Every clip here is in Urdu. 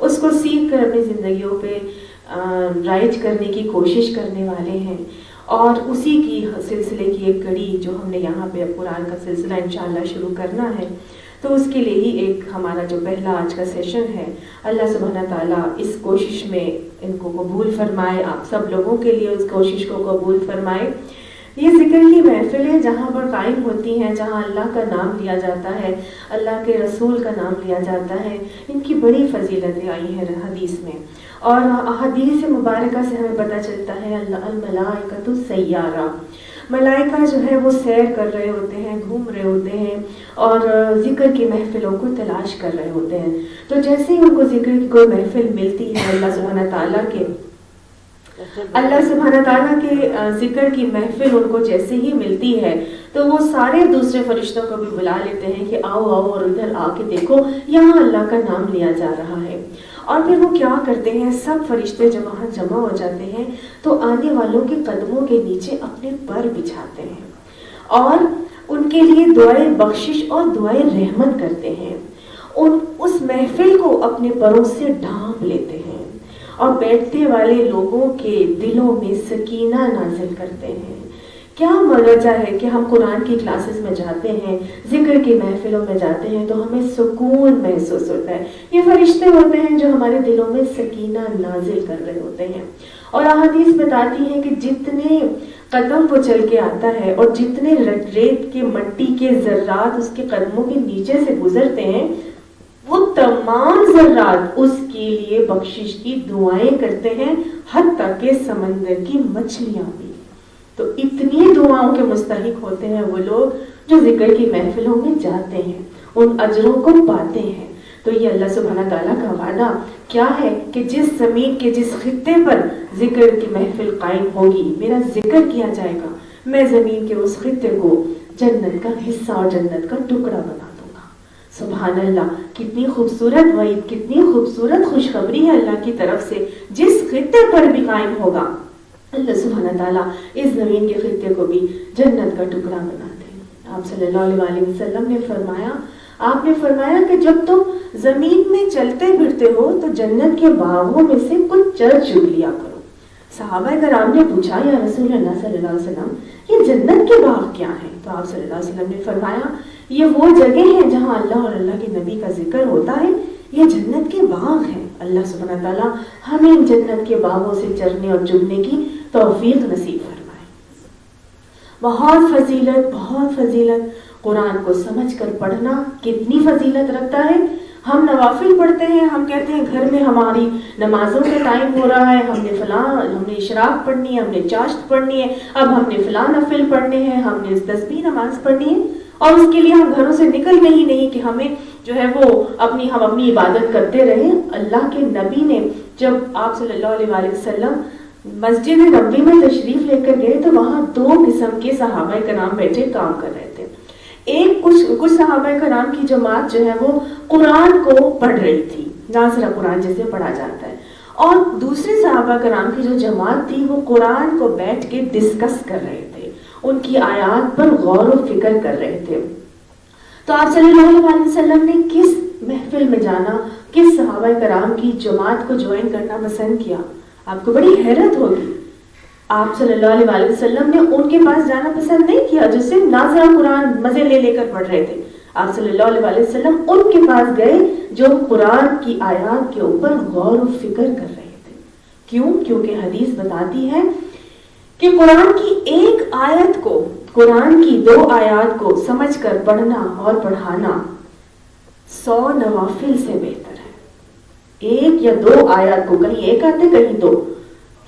اس کو سیکھ کر اپنی زندگیوں پہ رائج کرنے کی کوشش کرنے والے ہیں، اور اسی کی سلسلے کی ایک کڑی جو ہم نے یہاں پہ قرآن کا سلسلہ انشاءاللہ شروع کرنا ہے، تو اس کے لیے ہی ایک ہمارا جو پہلا آج کا سیشن ہے، اللہ سبحانہ تعالیٰ اس کوشش میں ان کو قبول فرمائے، آپ سب لوگوں کے لیے اس کوشش کو قبول فرمائے۔ یہ ذکر کی محفلیں جہاں پر قائم ہوتی ہیں، جہاں اللہ کا نام لیا جاتا ہے، اللہ کے رسول کا نام لیا جاتا ہے، ان کی بڑی فضیلتیں آئی ہیں حدیث میں، اور احادیث مبارکہ سے ہمیں پتہ چلتا ہے الملائکۃ سیارہ، ملائکہ جو ہے وہ سیر کر رہے ہوتے ہیں، گھوم رہے ہوتے ہیں، اور ذکر کی محفلوں کو تلاش کر رہے ہوتے ہیں۔ تو جیسے ہی ان کو ذکر کی کوئی محفل ملتی ہے اللہ سبحانہ تعالیٰ کے ذکر کی محفل ان کو جیسے ہی ملتی ہے تو وہ سارے دوسرے فرشتوں کو بھی بلا لیتے ہیں کہ آؤ آؤ اور ادھر آ کے دیکھو یہاں اللہ کا نام لیا جا رہا ہے۔ اور پھر وہ کیا کرتے ہیں، سب فرشتے جب وہاں جمع ہو جاتے ہیں تو آنے والوں کے قدموں کے نیچے اپنے پر بچھاتے ہیں اور ان کے لیے دعائے بخشش اور دعائے رحمت کرتے ہیں، اس محفل کو اپنے پروں سے ڈھانپ لیتے ہیں اور بیٹھنے والے لوگوں کے دلوں میں سکینہ نازل کرتے ہیں۔ کیا وجہ ہے کہ ہم قرآن کی کلاسز میں جاتے ہیں، ذکر کی محفلوں میں جاتے ہیں تو ہمیں سکون محسوس ہوتا ہے۔ یہ فرشتے ہوتے ہیں جو ہمارے دلوں میں سکینہ نازل کر رہے ہوتے ہیں، اور احادیث بتاتی ہیں کہ جتنے قدم وہ چل کے آتا ہے اور جتنے ریت کے مٹی کے ذرات اس کے قدموں کے نیچے سے گزرتے ہیں، وہ تمام ذرات اس کے لیے بخشش کی دعائیں کرتے ہیں، حتیٰ کہ سمندر کی مچھلیاں بھی۔ تو اتنی دعاؤں کے مستحق ہوتے ہیں وہ لوگ جو ذکر کی محفلوں میں جاتے ہیں، ان اجروں کو پاتے ہیں۔ تو یہ اللہ سبحانہ تعالیٰ کا وعدہ کیا ہے کہ جس زمین کے جس خطے پر ذکر کی محفل قائم ہوگی، میرا ذکر کیا جائے گا، میں زمین کے اس خطے کو جنت کا حصہ اور جنت کا ٹکڑا بنا دوں گا۔ سبحان اللہ، کتنی خوبصورت وعید، کتنی خوبصورت خوشخبری ہے اللہ کی طرف سے۔ جس خطے پر بھی قائم ہوگا اللہ سبحانہ تعالیٰ اس زمین کے خطے کو بھی جنت کا ٹکڑا بنا دیں۔ آپ صلی اللہ علیہ وسلم نے فرمایا کہ جب تم زمین میں چلتے پھرتے ہو تو جنت کے باغوں میں سے کچھ چر چگ لیا کرو۔ صحابہ کرام نے پوچھا، یا رسول اللہ صلی اللہ علیہ وسلم، یہ جنت کے باغ کیا ہیں؟ تو آپ صلی اللہ علیہ وسلم نے فرمایا، یہ وہ جگہ ہیں جہاں اللہ اور اللہ کے نبی کا ذکر ہوتا ہے، یہ جنت کے باغ ہیں۔ اللہ سبحانہ تعالیٰ ہمیں ان جنت کے باغوں سے چرنے اور چگنے کی توفیق نصیب فرمائے۔ بہت فضیلت قرآن کو سمجھ کر پڑھنا کتنی فضیلت رکھتا ہے۔ ہم نوافل پڑھتے ہیں، ہم کہتے ہیں گھر میں ہماری نمازوں کا ٹائم ہو رہا ہے، ہم نے اشراق پڑھنی ہے، ہم نے چاشت پڑھنی ہے، اب ہم نے فلاں نفل پڑھنے ہیں، ہم نے تسبیح نماز پڑھنی ہے، اور اس کے لیے ہم گھروں سے نکلتے ہی نہیں کہ ہمیں جو ہے وہ ہم اپنی عبادت کرتے رہیں۔ اللہ کے نبی نے جب آپ صلی اللہ علیہ وسلم مسجد نبوی میں تشریف لے کر گئے تو وہاں دو قسم کے صحابہ کرام بیٹھے کام کر رہے تھے۔ ایک کچھ صحابہ کرام کی جماعت جو ہے وہ قرآن کو پڑھ رہی تھی، ناظرہ قرآن جیسے پڑھا جاتا ہے، اور دوسرے صحابہ کرام کی جو جماعت تھی وہ قرآن کو بیٹھ کے ڈسکس کر رہے تھے، ان کی آیات پر غور و فکر کر رہے تھے۔ تو آپ صلی اللہ علیہ وسلم نے کس محفل میں جانا، کس صحابہ کرام کی جماعت کو جوائن کرنا پسند کیا؟ آپ کو بڑی حیرت ہوگی۔ آپ صلی اللہ علیہ وسلم نے ان کے پاس جانا پسند نہیں کیا جو صرف ناظرہ قرآن مزے لے کر پڑھ رہے تھے۔ آپ صلی اللہ علیہ وسلم ان کے پاس گئے جو قرآن کی آیات کے اوپر غور و فکر کر رہے تھے۔ کیوں؟ کیونکہ حدیث بتاتی ہے کہ قرآن کی ایک آیت کو، قرآن کی 2 آیات کو سمجھ کر پڑھنا اور پڑھانا 100 نوافل سے بہتر ہے۔ 1 یا 2 آیات کو، کہیں ایک آتے کہیں 2،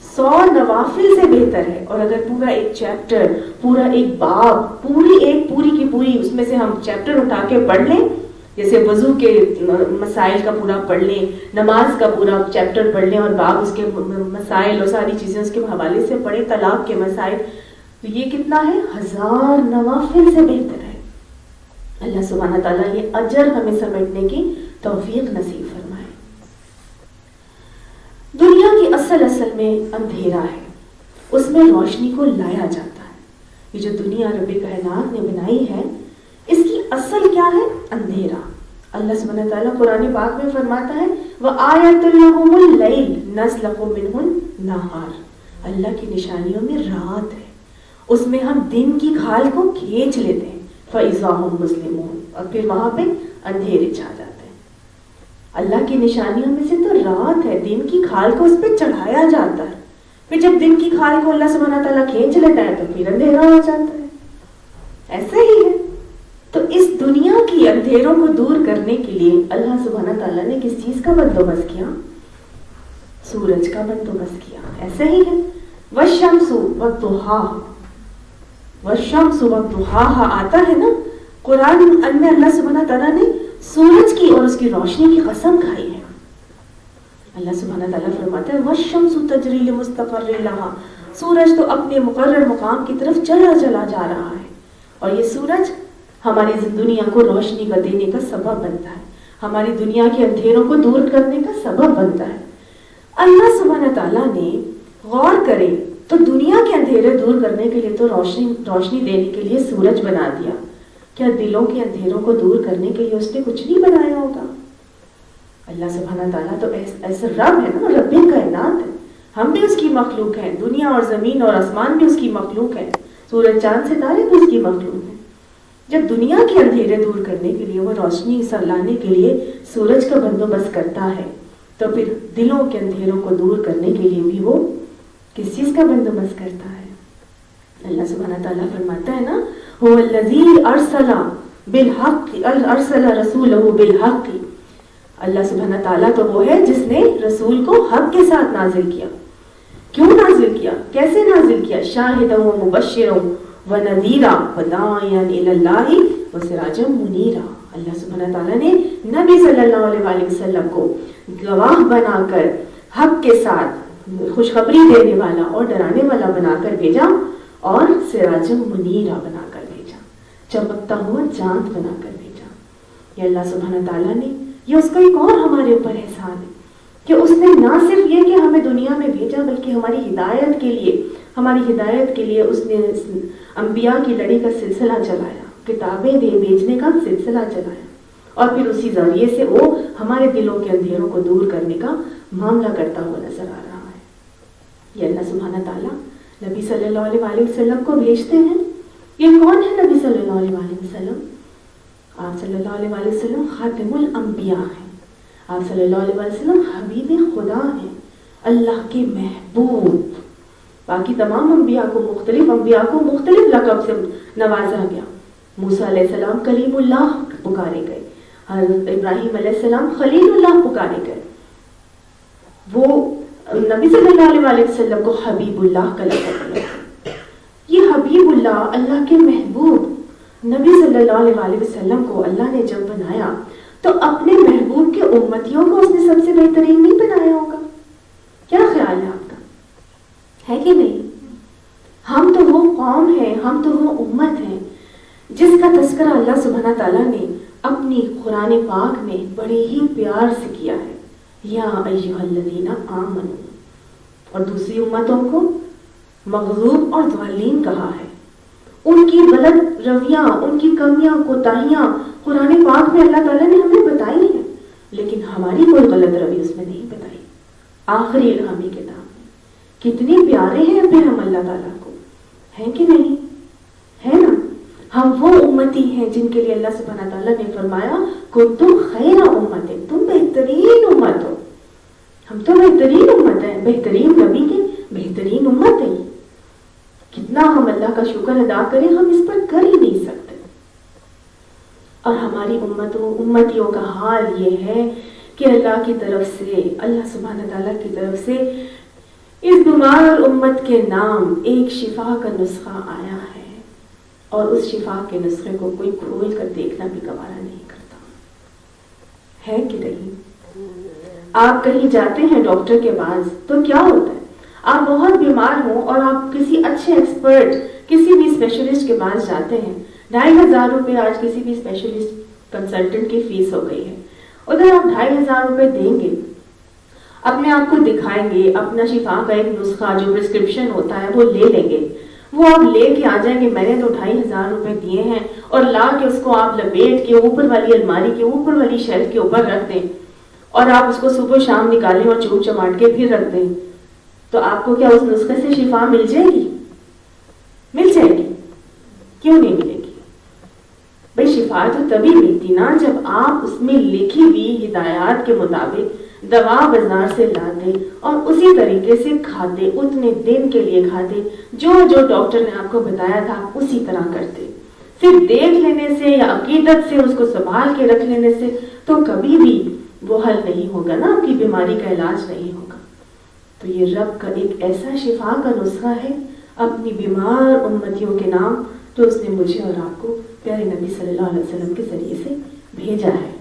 100 نوافل سے بہتر ہے۔ اور اگر پورا ایک چیپٹر، پورا ایک باب، پوری کی پوری اس میں سے ہم چیپٹر اٹھا کے پڑھ لیں، جیسے وضو کے مسائل کا پورا پڑھ لیں، نماز کا پورا چیپٹر پڑھ لیں اور باب اس کے مسائل اور ساری چیزیں اس کے حوالے سے پڑھیں، طلاق کے مسائل، تو یہ کتنا ہے؟ 1000 نوافل سے بہتر ہے۔ اللہ سبحانہ تعالیٰ یہ اجر ہمیں سمیٹنے کی توفیق نصیب فرمائے۔ دنیا کی اصل میں اندھیرا ہے، اس میں روشنی کو لایا جاتا ہے۔ یہ جو دنیا رب کائنات نے بنائی ہے، اس کی اصل کیا ہے؟ اندھیرا۔ اللہ سبحانہ تعالیٰ قرآن پاک میں فرماتا ہے وَآيَةٌ لَهُمُ اللَّيْلُ نَسْلَخُ مِنْهُ النَّهَارَ، اللہ کی نشانیوں میں رات ہے، اس میں ہم دن کی کھال کو کھینچ لیتے ہیں، فَإِذَا هُمْ مُسْلِمُونَ، اور پھر وہاں پہ اندھیرے چھا جاتے ہیں۔ اللہ کی نشانیوں میں سے تو رات ہے، دن کی کھال کو اس پہ چڑھایا جاتا ہے، پھر جب دن کی کھال کو اللہ سبحانہ تعالیٰ کھینچ لیتا ہے تو پھر اندھیرا ہو جاتا ہے۔ ایسے ہی ہے، تو اس دنیا کی اندھیروں کو دور کرنے کے لیے اللہ سبحانہ تعالیٰ نے کس چیز کا بندوبست کیا؟ سورج کا بندوبست کیا۔ ایسے ہی ہے، والشمس والضحاها، والشمس والضحاها آتا ہے نا قرآن میں، اللہ سبحانہ تعالیٰ نے سورج کی اور اس کی روشنی کی قسم کھائی ہے۔ اللہ سبحانہ تعالیٰ فرماتا ہے والشمس تجری لمستقر لها، سورج تو اپنے مقرر مقام کی طرف چلا چلا جا رہا ہے، اور یہ سورج ہماری دنیا کو روشنی کا دینے کا سبب بنتا ہے، ہماری دنیا کے اندھیروں کو دور کرنے کا سبب بنتا ہے۔ اللہ سبحانہ تعالیٰ نے غور کرے تو دنیا کے اندھیرے دور کرنے کے لیے تو روشنی دینے کے لیے سورج بنا دیا، کیا دلوں کے اندھیروں کو دور کرنے کے لیے اس نے کچھ نہیں بنایا ہوگا؟ اللہ سبحانہ تعالیٰ تو ایسا رب ہے نا، رب کائنات ہے، ہم بھی اس کی مخلوق ہیں، دنیا اور زمین اور آسمان بھی اس کی مخلوق ہے، سورج چاند ستارے بھی اس کی مخلوق ہیں۔ جب دنیا کے اندھیرے دور کرنے کے لیے وہ روشنی لانے کے لیے سورج کا بندوبست کرتا ہے، تو پھر دلوں کے اندھیروں کو دور کرنے کے لیے بھی وہ کس چیز کا بندوبست کرتا ہے؟ اللہ سبحانہ تعالیٰ فرماتا ہے نا هو الذی ارسل بالحق ارسل رسولہ بالحق، اللہ سبحانہ تعالیٰ تو وہ ہے جس نے رسول کو حق کے ساتھ نازل کیا۔ کیوں نازل کیا؟ کیسے نازل کیا؟ شاہدا و مبشرا ونذیرا وداعیا الی اللہ وسراجا منیرا، اللہ سبحانہ تعالیٰ نے نبی صلی اللہ علیہ وآلہ وسلم کو گواہ بنا کر حق کے ساتھ خوشخبری دینے والا اور ڈرانے والا بنا کر بھیجا، اور سراجا منیرا بنا کر بھیجا، چمکتا ہوا چاند بنا کر بھیجا۔ یہ اللہ سبحانہ تعالیٰ نے، یہ اس کا ایک اور ہمارے اوپر احسان ہے کہ اس نے نہ صرف یہ کہ ہمیں دنیا میں بھیجا، بلکہ ہماری ہدایت کے لیے اس نے انبیاء کی لڑی کا سلسلہ چلایا، کتابیں بھیجنے کا سلسلہ چلایا، اور پھر اسی ذریعے سے وہ ہمارے دلوں کے اندھیروں کو دور کرنے کا معاملہ کرتا ہوا نظر آ رہا ہے۔ یہ اللہ سبحانہ تعالیٰ نبی صلی اللہ علیہ وآلہ وسلم کو بھیجتے ہیں۔ یہ کون ہے نبی صلی اللہ علیہ وآلہ وسلم؟ آپ صلی اللہ علیہ وآلہ وسلم خاتم الانبیاء ہیں، آپ صلی اللہ علیہ وآلہ وسلم حبیب خدا ہیں، اللہ کے محبوب۔ باقی تمام انبیاء کو مختلف لقب سے نوازا گیا۔ موسیٰ علیہ السلام کلیم اللہ پکارے گئے، حضرت ابراہیم علیہ السلام خلیل اللہ پکارے گئے، وہ نبی صلی اللہ علیہ وآلہ وسلم کو حبیب اللہ کا لقب دیا۔ یہ حبیب اللہ، اللہ کے محبوب نبی صلی اللہ علیہ وآلہ وسلم کو اللہ نے جب بنایا تو اپنے محبوب کے امتیوں کو اس نے سب سے بہترین نہیں بنایا ہوگا؟ کیا خیال ہے آپ کا؟ ہے کہ نہیں؟ ہم تو وہ قوم ہیں، ہم تو وہ امت ہیں جس کا تذکرہ اللہ سبحانہ تعالیٰ نے اپنی قرآن پاک میں بڑے ہی پیار سے کیا ہے، یا ایھا الذین آمنوا، اور دوسری امتوں کو مغضوب اور ضالین کہا ہے۔ ان کی غلط رویاں، ان کی کمیاں، کوتاہیاں قرآن پاک میں اللہ تعالیٰ نے ہمیں بتائی ہیں، لیکن ہماری کوئی غلط روی اس میں نہیں بتائی۔ آخری الہامی کتاب میں کتنے پیارے ہیں پھر ہم اللہ تعالیٰ کو، ہیں کہ نہیں؟ ہے نا؟ ہم وہ امتی ہیں جن کے لیے اللہ سبحانہ تعالیٰ نے فرمایا کنتم خیر امت، تم بہترین امت ہو۔ ہم تو بہترین امت ہیں، بہترین نبی کی بہترین امت ہے۔ کتنا ہم اللہ کا شکر ادا کریں، ہم اس پر کر ہی نہیں سکتے۔ اور ہماری امتیوں کا حال یہ ہے کہ اللہ کی طرف سے، اللہ سبحانہ تعالیٰ کی طرف سے اس بیمار امت کے نام ایک شفا کا نسخہ آیا ہے، اور اس شفا کے نسخے کو کوئی کھول کر دیکھنا بھی گوارا نہیں کرتا، ہے کہ نہیں؟ آپ کہیں جاتے ہیں ڈاکٹر کے پاس تو کیا ہوتا ہے؟ آپ بہت بیمار ہوں اور آپ کسی اچھے ایکسپرٹ، کسی بھی اسپیشلسٹ کے پاس جاتے ہیں، 2500 روپے آج کسی بھی اسپیشلسٹ کنسلٹنٹ کی فیس ہو گئی ہے، ادھر آپ 2500 روپے دیں گے، اپنے آپ کو دکھائیں گے، اپنا شفا کا ایک نسخہ جو پرسکرپشن ہوتا ہے وہ لے لیں گے، وہ آپ لے کے آ جائیں گے، میں نے تو 2500 روپے دیے ہیں، اور لا کے اس کو آپ لپیٹ کے اوپر والی الماری کے اوپر والی شیلف کے اوپر رکھ دیں، اور آپ اس کو صبح شام نکالیں اور چوٹ چماٹ کے پھر رکھ دیں تو آپ کو کیا اس نسخے سے شفا مل جائے گی؟ مل جائے گی؟ کیوں نہیں ملے گی؟ بھئی شفا تو تبھی ملتی نا جب آپ اس میں لکھی ہوئی ہدایات کے مطابق دوا بازار سے لاتے اور اسی طریقے سے کھاتے، اتنے دن کے لیے کھاتے، جو ڈاکٹر نے آپ کو بتایا تھا آپ اسی طرح کرتے. صرف دیکھ لینے سے یا عقیدت سے اس کو سنبھال کے رکھ لینے سے تو کبھی بھی وہ حل نہیں ہوگا نا، آپ کی بیماری کا علاج نہیں ہوگا. تو یہ رب کا ایک ایسا شفا کا نسخہ ہے اپنی بیمار امتیوں کے نام، تو اس نے مجھے اور آپ کو پیارے نبی صلی اللہ علیہ وسلم کے ذریعے سے بھیجا ہے.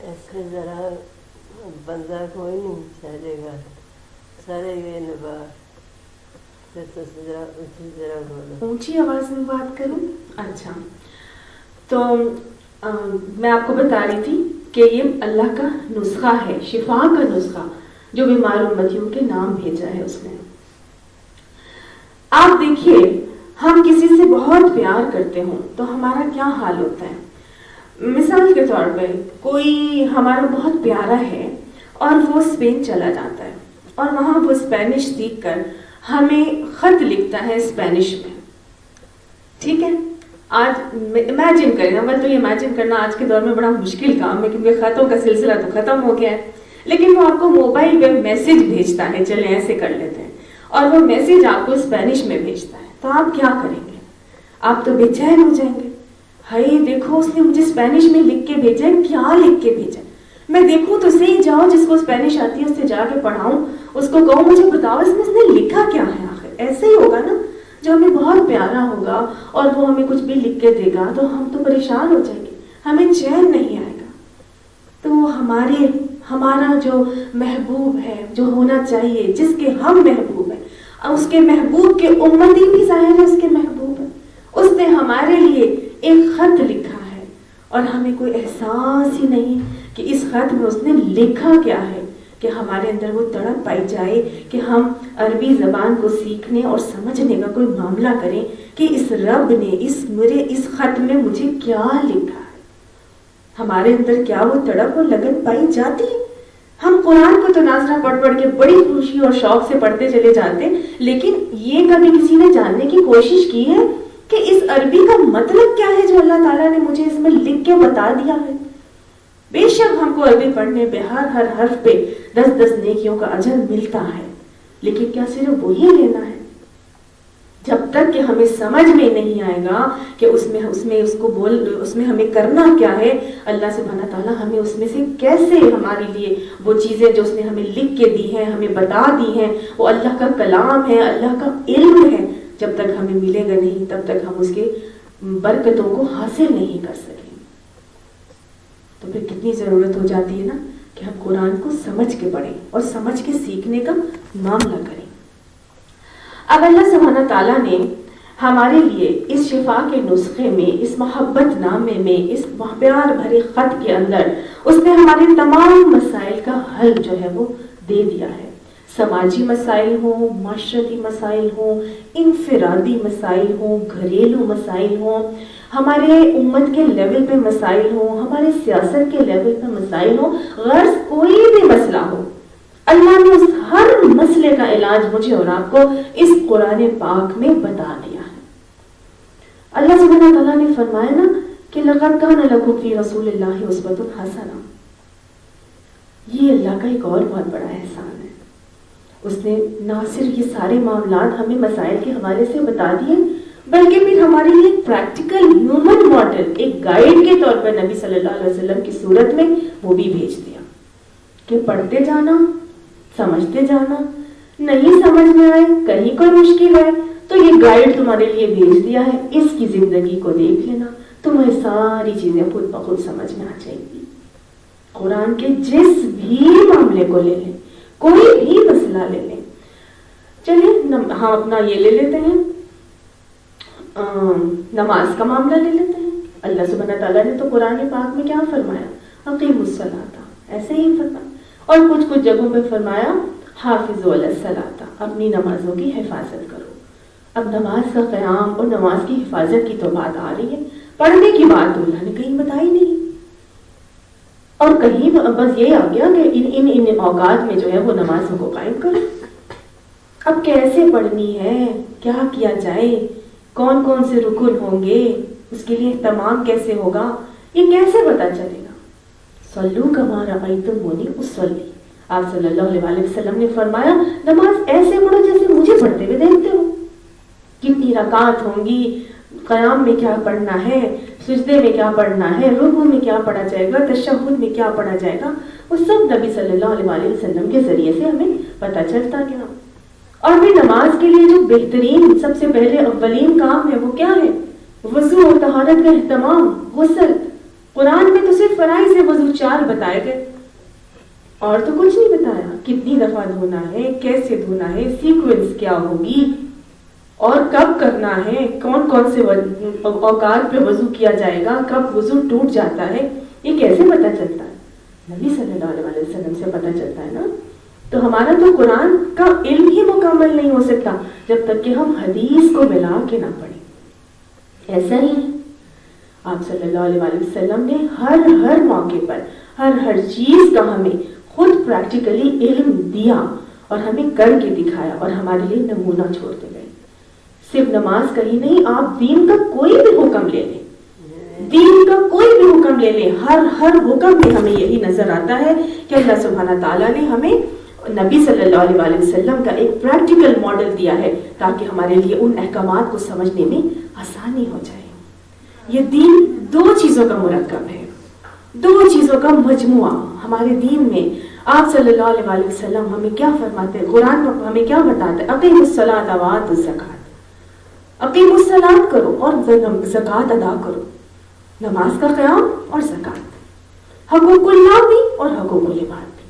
ایسے ذرا بندہ کوئی نہیں چلے گا، سارے یہ نبا اونچی آواز میں بات کروں. اچھا، تو میں آپ کو بتا رہی تھی کہ یہ اللہ کا نسخہ ہے، شفا کا نسخہ جو بیمار امتیوں کے نام بھیجا ہے اس نے. آپ دیکھیے، ہم کسی سے بہت پیار کرتے ہوں تو ہمارا کیا حال ہوتا ہے. مثال کے طور پہ کوئی ہمارا بہت پیارا ہے اور وہ اسپین چلا جاتا ہے اور وہاں وہ اسپینش سیکھ کر ہمیں خط لکھتا ہے اسپینش میں. ٹھیک ہے، آج امیجن کریں، اول تو یہ امیجن کرنا آج کے دور میں بڑا مشکل کام ہے کیونکہ خطوں کا سلسلہ تو ختم ہو گیا ہے، لیکن وہ آپ کو موبائل پہ میسج بھیجتا ہے، چلیں ایسے کر لیتے ہیں، اور وہ میسج آپ کو اسپینش میں بھیجتا ہے. تو آپ کیا کریں گے؟ آپ تو بے چین ہو جائیں گے. ہائی دیکھو اس نے مجھے اسپینش میں لکھ کے بھیجا ہے، کیا لکھ کے بھیجا؟ میں دیکھوں تو صحیح، جاؤ جس کو اسپینش آتی ہے اس سے جا کے پڑھاؤں، اس کو کہوں مجھے بتاؤ اس نے لکھا کیا ہے. آخر ایسے ہی ہوگا نا، جو ہمیں بہت پیارا ہوگا اور وہ ہمیں کچھ بھی لکھ کے دے گا تو ہم تو پریشان ہو جائیں گے، ہمیں چین نہیں آئے گا. تو ہمارا جو محبوب ہے، جو ہونا چاہیے، جس کے ہم محبوب ہیں، اس کے محبوب کے امتی بھی ظاہر ہے اس کے محبوب ہے، اس نے ہمارے لیے ایک خط لکھا ہے اور ہمیں کوئی احساس ہی نہیں کہ اس خط میں اس نے لکھا کیا ہے، کہ ہمارے اندر وہ تڑپ پائی جائے کہ ہم عربی زبان کو سیکھنے اور سمجھنے کا کوئی معاملہ کریں کہ اس رب نے اس خط میں مجھے کیا لکھا ہے. ہمارے اندر کیا وہ تڑپ اور لگن پائی جاتی ہے؟ ہم قرآن کو تو ناظرہ پڑھ پڑھ کے بڑی خوشی اور شوق سے پڑھتے چلے جاتے، لیکن یہ کبھی کسی نے جاننے کی کوشش کی ہے کہ اس عربی کا مطلب کیا ہے جو اللہ تعالیٰ نے مجھے اس میں لکھ کے بتا دیا ہے؟ بے شک ہم کو عربی پڑھنے پہ ہر حرف پہ 10 نیکیوں کا اجر ملتا ہے، لیکن کیا صرف وہی لینا ہے؟ جب تک کہ ہمیں سمجھ میں نہیں آئے گا کہ اس میں ہمیں کرنا کیا ہے، اللہ سبحانہ تعالیٰ ہمیں اس میں سے کیسے ہمارے لیے وہ چیزیں جو اس نے ہمیں لکھ کے دی ہیں، ہمیں بتا دی ہیں، وہ اللہ کا کلام ہے، اللہ کا علم ہے، جب تک ہمیں ملے گا نہیں تب تک ہم اس کے برکتوں کو حاصل نہیں کر سکیں. تو پھر کتنی ضرورت ہو جاتی ہے نا کہ ہم قرآن کو سمجھ کے پڑھیں اور سمجھ کے سیکھنے کا معاملہ کریں. اب اللہ سبحانہ تعالیٰ نے ہمارے لیے اس شفا کے نسخے میں، اس محبت نامے میں، اس پیار بھرے خط کے اندر اس نے ہمارے تمام مسائل کا حل جو ہے وہ دے دیا ہے. سماجی مسائل ہوں، معاشرتی مسائل ہوں، انفرادی مسائل ہوں، گھریلو مسائل ہوں، ہمارے امت کے لیول پہ مسائل ہوں، ہمارے سیاست کے لیول پہ مسائل ہوں، غرض کوئی بھی مسئلہ ہو، اللہ نے اس ہر مسئلے کا علاج مجھے اور آپ کو اس قرآن پاک میں بتا دیا ہے. اللہ سبحانہ تعالیٰ نے فرمایا نا کہ لَقَدْ كَانَ لَكُمْ فِي رَسُولِ اللَّهِ أُسْوَةٌ حَسَنَةٌ. یہ اللہ کا ایک اور بہت بڑا احسان ہے. اس نے نہ صرف یہ سارے معاملات ہمیں مسائل کے حوالے سے بتا دیے، بلکہ پھر ہمارے لیے ایک پریکٹیکل ہیومن ماڈل، ایک گائیڈ کے طور پر نبی صلی اللہ علیہ وسلم کی صورت میں وہ بھی بھیج دیا کہ پڑھتے جانا، سمجھتے جانا، نہیں سمجھ میں آئے، کہیں کوئی مشکل ہے تو یہ گائیڈ تمہارے لیے بھیج دیا ہے، اس کی زندگی کو دیکھ لینا، تمہیں ساری چیزیں خود بخود سمجھ میں آ جائے گی. قرآن کے جس بھی معاملے کو لے لیں، کوئی بھی مسئلہ لے لیں. چلیے ہم اپنا یہ لے لیتے ہیں، نماز کا معاملہ لے لیتے ہیں. اللہ سبحانہ تعالیٰ نے تو قرآن پاک میں کیا فرمایا؟ اقیموا الصلاۃ، ایسے ہی فرمایا، اور کچھ جگہوں پہ فرمایا حافظوا علی الصلاۃ، اپنی نمازوں کی حفاظت کرو. اب نماز کا قیام اور نماز کی حفاظت کی تو بات آ رہی ہے، پڑھنے کی بات تو اللہ نے کہیں بتائی نہیں. اور کہیں بس یہ آ گیا کہ ان اوقات میں جو ہے وہ نمازوں کو قائم کرو. اب کیسے پڑھنی ہے, کیا کیا جائے, کون کون سے رکن ہوں گے, اس کے لیے اہتمام کیسے ہوگا, یہ کیسے پتا چلے گا؟ صلو کما رأیتمونی اصلی. آپ صلی اللہ علیہ وسلم نے فرمایا نماز ایسے پڑھو جیسے مجھے پڑھتے ہوئے دیکھتے ہو. کتنی رکعت ہوں گی, قیام میں کیا پڑھنا ہے, سجدے میں کیا پڑھنا ہے, رکوع میں کیا پڑھا جائے گا, تشہد میں کیا پڑھا جائے گا, وہ سب نبی صلی اللہ علیہ وسلم کے ذریعے سے ہمیں پتہ چلتا گیا. اور پھر نماز کے لیے جو بہترین سب سے پہلے اولین کام ہے وہ کیا ہے؟ وضو اور طہارت کا اہتمام, غسل. قرآن میں تو صرف فرائض وضو 4 بتائے گئے اور تو کچھ نہیں بتایا. کتنی دفعہ دھونا ہے, کیسے دھونا ہے, سیکوینس کیا ہوگی اور کب کرنا ہے, کون کون سے اوقات پہ وضو کیا جائے گا, کب وضو ٹوٹ جاتا ہے, یہ کیسے پتہ چلتا ہے؟ نبی صلی اللہ علیہ وسلم سے پتہ چلتا ہے نا. تو ہمارا تو قرآن کا علم ہی مکمل نہیں ہو سکتا جب تک کہ ہم حدیث کو ملا کے نہ پڑھیں. ایسا ہی آپ صلی اللہ علیہ وسلم نے ہر موقع پر ہر چیز کا ہمیں خود پریکٹیکلی علم دیا اور ہمیں کر کے دکھایا اور ہمارے لیے نمونہ چھوڑتے گئے. صرف نماز کا ہی نہیں, آپ دین کا کوئی بھی حکم لے لیں, دین کا کوئی بھی حکم لے لیں, ہر حکم میں ہمیں یہی نظر آتا ہے کہ اللہ سبحانہ تعالیٰ نے ہمیں نبی صلی اللہ علیہ وسلم کا ایک پریکٹیکل ماڈل دیا ہے تاکہ ہمارے لیے ان احکامات کو سمجھنے میں آسانی ہو جائے. یہ دین 2 چیزوں کا مرکب ہے, 2 چیزوں کا مجموعہ. ہمارے دین میں آپ صلی اللہ علیہ وسلم ہمیں کیا فرماتے ہیں, قرآن ہمیں کیا بتاتا ہے؟ اقیموا الصلاۃ وآتوا الزکاۃ. اقیموا الصلاۃ کرو اور زکوٰۃ ادا کرو, نماز کا قیام اور زکوٰۃ, حقوق اللہ بھی اور حقوق العباد بھی.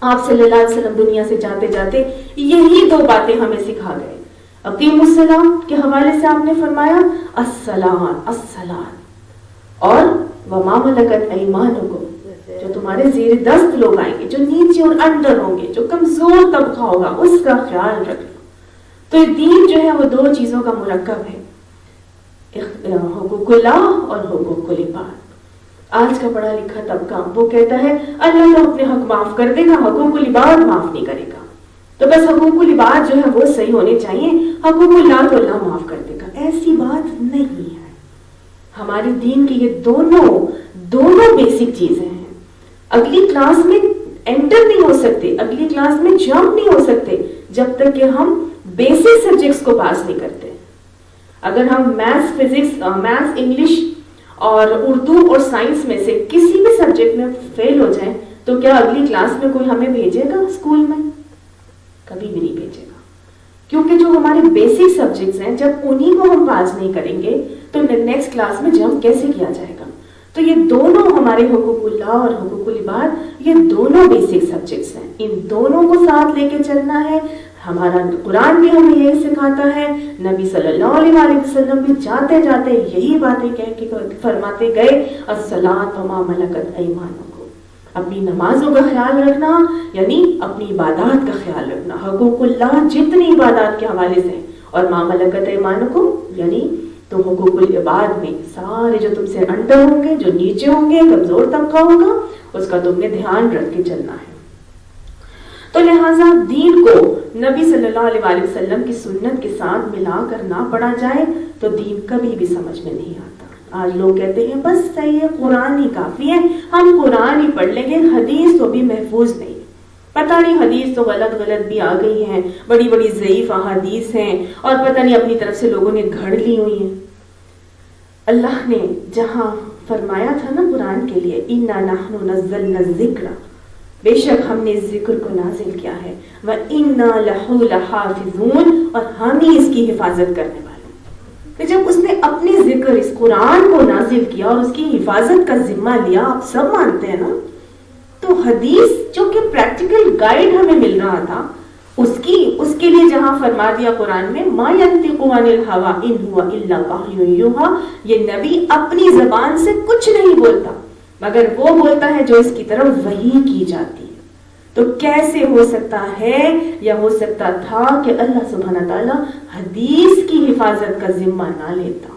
آپ صلی اللہ علیہ وسلم دنیا سے جاتے جاتے یہی 2 باتیں ہمیں سکھا گئے. اقیموا الصلاۃ کے حوالے سے آپ نے فرمایا الصلاۃ, اور وما ملکت ایمانکم, جو تمہارے زیر دست لوگ آئیں گے, جو نیچے اور انڈر ہوں گے, جو کمزور طبقہ ہوگا, اس کا خیال رکھنا. تو یہ دین جو ہے وہ 2 چیزوں کا مرکب ہے, حقوق اللہ اور حقوق العباد. آج کا پڑھا لکھا طبقہ وہ کہتا ہے اللہ تو اپنے حق معاف کر دے گا, حقوق العباد معاف نہیں کرے گا. تو بس حقوق العباد جو ہے وہ صحیح ہونے چاہیے, حقوق اللہ تو اللہ معاف کر دے گا. ایسی بات نہیں ہے. ہمارے دین کی یہ دونوں بیسک چیزیں ہیں. اگلی کلاس میں انٹر نہیں ہو سکتے, اگلی کلاس میں جمپ نہیں ہو سکتے جب تک کہ ہم بیسک سبجیکٹس کو پاس نہیں کرتے. اگر ہم میتھس, فزکس, میتھس, انگلش اور اردو اور سائنس میں سے کسی بھی سبجیکٹ میں فیل ہو جائیں تو کیا اگلی کلاس میں کوئی ہمیں بھیجے گا اسکول میں؟ کبھی بھی نہیں بھیجے گا. کیونکہ جو ہمارے بیسک سبجیکٹس ہیں جب انہی کو ہم پاس نہیں کریں گے تو نیکسٹ کلاس میں جمپ کیسے کیا جائے گا؟ تو یہ دونوں ہمارے حقوق اللہ اور حقوق العباد, یہ دونوں بیسک سبجیکٹس ہیں. ان دونوں کو ساتھ لے کے چلنا ہے. ہمارا قرآن بھی ہمیں یہی سکھاتا ہے, نبی صلی اللہ علیہ وسلم بھی جاتے جاتے یہی باتیں کہہ کے فرماتے گئے, الصلاۃ وما ملکت ایمانکم. اپنی نمازوں کا خیال رکھنا یعنی اپنی عبادات کا خیال رکھنا, حقوق اللہ جتنی عبادات کے حوالے سے, اور ما ملکت ایمانکم یعنی تو حقوق العباد میں سارے جو تم سے انڈر ہوں گے, جو نیچے ہوں گے, کمزور طبقہ ہوگا, اس کا تم نے دھیان رکھ کے چلنا ہے. تو لہٰذا دین کو نبی صلی اللہ علیہ وسلم کی سنت کے ساتھ ملا کر نہ پڑھا جائے تو دین کبھی بھی سمجھ میں نہیں آتا. آج لوگ کہتے ہیں بس صحیح ہے, قرآن ہی کافی ہے, ہم قرآن ہی پڑھ لیں گے, حدیث تو بھی محفوظ نہیں, پتہ نہیں حدیث تو غلط بھی آ گئی ہیں, بڑی بڑی ضعیف احادیث ہیں اور پتہ نہیں اپنی طرف سے لوگوں نے گھڑ لی ہوئی ہیں. اللہ نے جہاں فرمایا تھا نا قرآن کے لیے, اِنَّا نَحْنُ نَزَّلْنَا الذِّكْرَ, بے شک ہم نے ذکر کو نازل کیا ہے, وَإِنَّا لَهُ لَحَافِظُونَ, اور ہم ہی اس کی حفاظت کرنے والے. تو جب اس نے اپنے ذکر اس قرآن کو نازل کیا اور اس کی حفاظت کا ذمہ لیا, آپ سب مانتے ہیں نا, تو حدیث جو کہ پریکٹیکل گائیڈ ہمیں مل رہا تھا, اس کے لیے جہاں فرما دیا قرآن میں ما ينطق عن الهوى ان هو الا وحی یوحی, یہ نبی اپنی زبان سے کچھ نہیں بولتا مگر وہ بولتا ہے جو اس کی طرف وحی کی جاتی ہے. تو کیسے ہو سکتا ہے یا ہو سکتا تھا کہ اللہ سبحانہ تعالیٰ حدیث کی حفاظت کا ذمہ نہ لیتا؟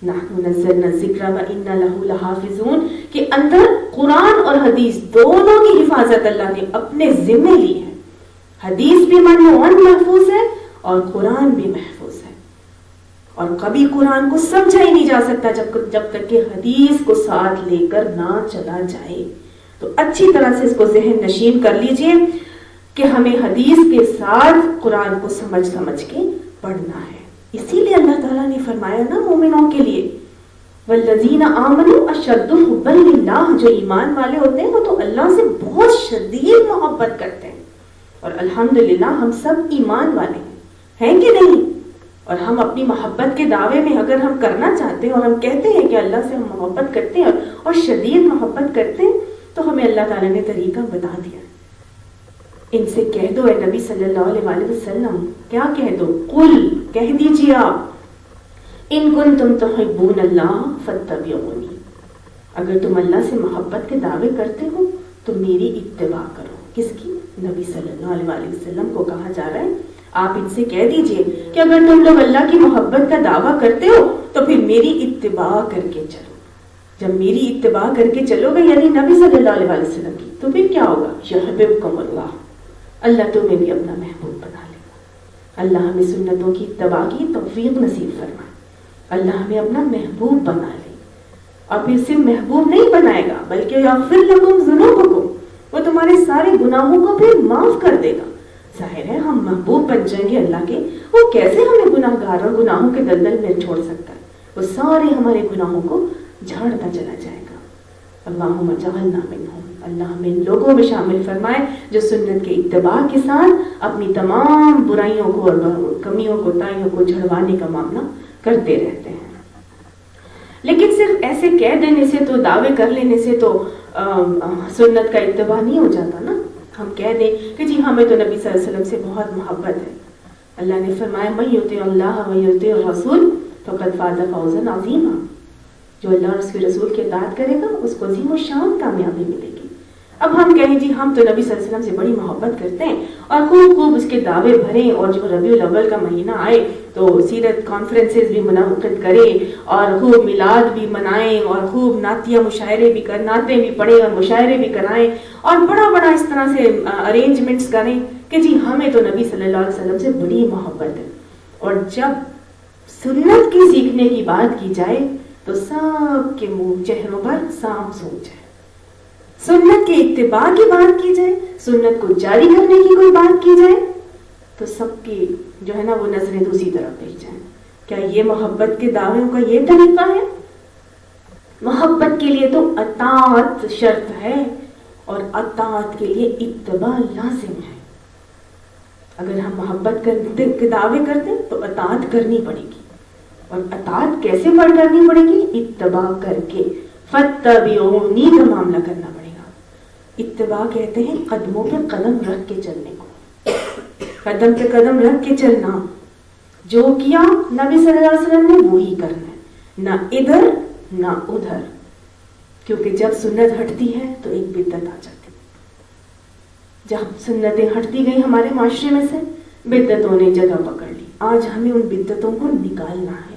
نحن نزلنا الذکر وإنا لہ لحافظون، کہ اندر قرآن اور حدیث دونوں کی حفاظت اللہ نے اپنے ذمے لی ہے. حدیث بھی منوعاً محفوظ ہے اور قرآن بھی محفوظ ہے. اور کبھی قرآن کو سمجھا ہی نہیں جا سکتا جب تک کہ حدیث کو ساتھ لے کر نہ چلا جائے. تو اچھی طرح سے اس کو ذہن نشین کر لیجئے کہ ہمیں حدیث کے ساتھ قرآن کو سمجھ کے پڑھنا ہے. اسی لیے اللہ تعالیٰ نے فرمایا نا مومنوں کے لیے والذین آمنوا اشد حبا للہ، جو ایمان والے ہوتے ہیں وہ تو اللہ سے بہت شدید محبت کرتے ہیں. اور الحمدللہ ہم سب ایمان والے ہیں کہ نہیں؟ اور ہم اپنی محبت کے دعوے میں اگر ہم کرنا چاہتے ہیں اور ہم کہتے ہیں کہ اللہ سے ہم محبت کرتے ہیں اور شدید محبت کرتے ہیں، تو ہمیں اللہ تعالیٰ نے طریقہ بتا دیا. ان سے کہہ دو اے نبی صلی اللہ علیہ وسلم، کیا کہہ دو؟ قل، کہہ دیجیے آپ، ان کنتم تحبون اللہ فاتبعونی، اگر تم اللہ سے محبت کے دعوے کرتے ہو تو میری اتباع کرو. کس کی؟ نبی صلی اللہ علیہ وسلم کو کہا جا رہا ہے آپ ان سے کہہ دیجئے کہ اگر تم لوگ اللہ کی محبت کا دعویٰ کرتے ہو تو پھر میری اتباع کر کے چلو. جب میری اتباع کر کے چلو گے یعنی نبی صلی اللہ علیہ وسلم کی، تو پھر کیا ہوگا؟ یحببکم اللہ، اللہ تمہیں بھی اپنا محبوب بنا لے گا. اللہ ہمیں سنتوں کی اتباع کی توفیق نصیب فرمائے. اللہ ہمیں اپنا محبوب بنا لے، اور پھر صرف محبوب نہیں بنائے گا بلکہ یغفر لکم ذنوبکم، وہ تمہارے سارے گناہوں کو پھر معاف کر دے گا. ظاہر ہے ہم محبوب بن جائیں گے اللہ کے، وہ کیسے ہمیں گناہ گار اور گناہوں کے دلدل میں چھوڑ سکتا ہے؟ وہ سارے ہمارے گناہوں کو جھاڑتا چلا جائے گا. اللہم اجعلنا منہم، اللہ ہمیں ان لوگوں میں شامل فرمائے جو سنت کے اتباع کے ساتھ اپنی تمام برائیوں کو اور کمیوں کو تائیوں کو جھڑوانے کا معاملہ کرتے رہتے ہیں. لیکن صرف ایسے کہہ دینے سے تو، دعوے کر لینے سے تو سنت کا اتباع نہیں ہو جاتا نا. ہم کہہ دیں کہ جی ہمیں تو نبی صلی اللہ علیہ وسلم سے بہت محبت ہے. اللہ نے فرمایا من یطع اللہ و یطع الرسول فقد فاز فوزا عظیما، جو اللہ اور اس کے رسول کی اطاعت کرے گا اس کو عظیم و شان کامیابی ملے گی. اب ہم کہیں جی ہم تو نبی صلی اللہ علیہ وسلم سے بڑی محبت کرتے ہیں اور خوب اس کے دعوے بھریں، اور جو ربیع الاول کا مہینہ آئے تو سیرت کانفرنسز بھی منعقد کریں اور خوب میلاد بھی منائیں اور خوب نعتیہ مشاعرے بھی نعتیں بھی پڑھیں اور مشاعرے بھی کرائیں اور بڑا اس طرح سے ارینجمنٹس کریں کہ جی ہمیں تو نبی صلی اللہ علیہ وسلم سے بڑی محبت ہے. اور جب سنت کی سیکھنے کی بات کی جائے تو سب کے منہ چہروں پر صاف سوچ ہے. سنت کے اتباع کی بات کی جائے، سنت کو جاری کرنے کی کوئی بات کی جائے تو سب کی جو ہے نا وہ نظریں دوسری طرف پھر جائیں. کیا یہ محبت کے دعووں کا یہ طریقہ ہے؟ محبت کے لیے تو اطاعت شرط ہے اور اطاعت کے لیے اتباع لازم ہے. اگر ہم محبت کے دعوے کرتے ہیں تو اطاعت کرنی پڑے گی. اور اطاعت کیسے کرنی پڑے گی؟ اتباع کر کے. فاتبعونی کا معاملہ کرنا پڑے گا. اتباع کہتے ہیں قدموں پہ قدم رکھ کے چلنے کو، قدم پہ قدم رکھ کے چلنا. جو کیا نبی صلی اللہ علیہ وسلم نے وہی کرنا ہے، نہ ادھر نہ ادھر. کیونکہ جب سنت ہٹتی ہے تو ایک بدعت آ جاتی ہے. جب سنتیں ہٹتی گئی ہمارے معاشرے میں سے، بدعتوں نے جگہ پکڑ لی. آج ہمیں ان بدعتوں کو نکالنا ہے،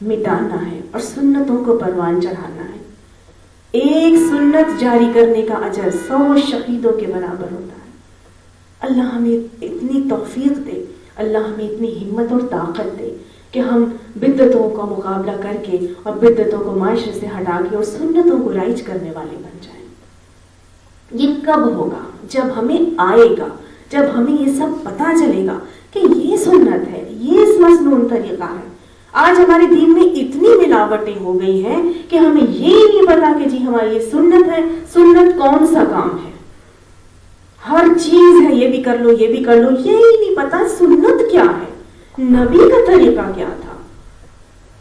مٹانا ہے اور سنتوں کو پروان چڑھانا ہے. ایک سنت جاری کرنے کا اجر 100 شہیدوں کے برابر ہوتا ہے. اللہ ہمیں اتنی توفیق دے، اللہ ہمیں اتنی ہمت اور طاقت دے کہ ہم بدعتوں کا مقابلہ کر کے اور بدعتوں کو معاشرے سے ہٹا کے اور سنتوں کو رائج کرنے والے بن جائیں. یہ کب ہوگا؟ جب ہمیں آئے گا، جب ہمیں یہ سب پتہ چلے گا کہ یہ سنت ہے، یہ مسنون طریقہ ہے. آج ہمارے دین میں اتنی ملاوٹیں ہو گئی ہیں کہ ہمیں یہ نہیں پتا کہ جی ہماری یہ سنت ہے. سنت کون سا کام ہے؟ ہر چیز ہے، یہ بھی کر لو یہ بھی کر لو، یہی نہیں پتا سنت کیا ہے، نبی کا طریقہ کیا تھا.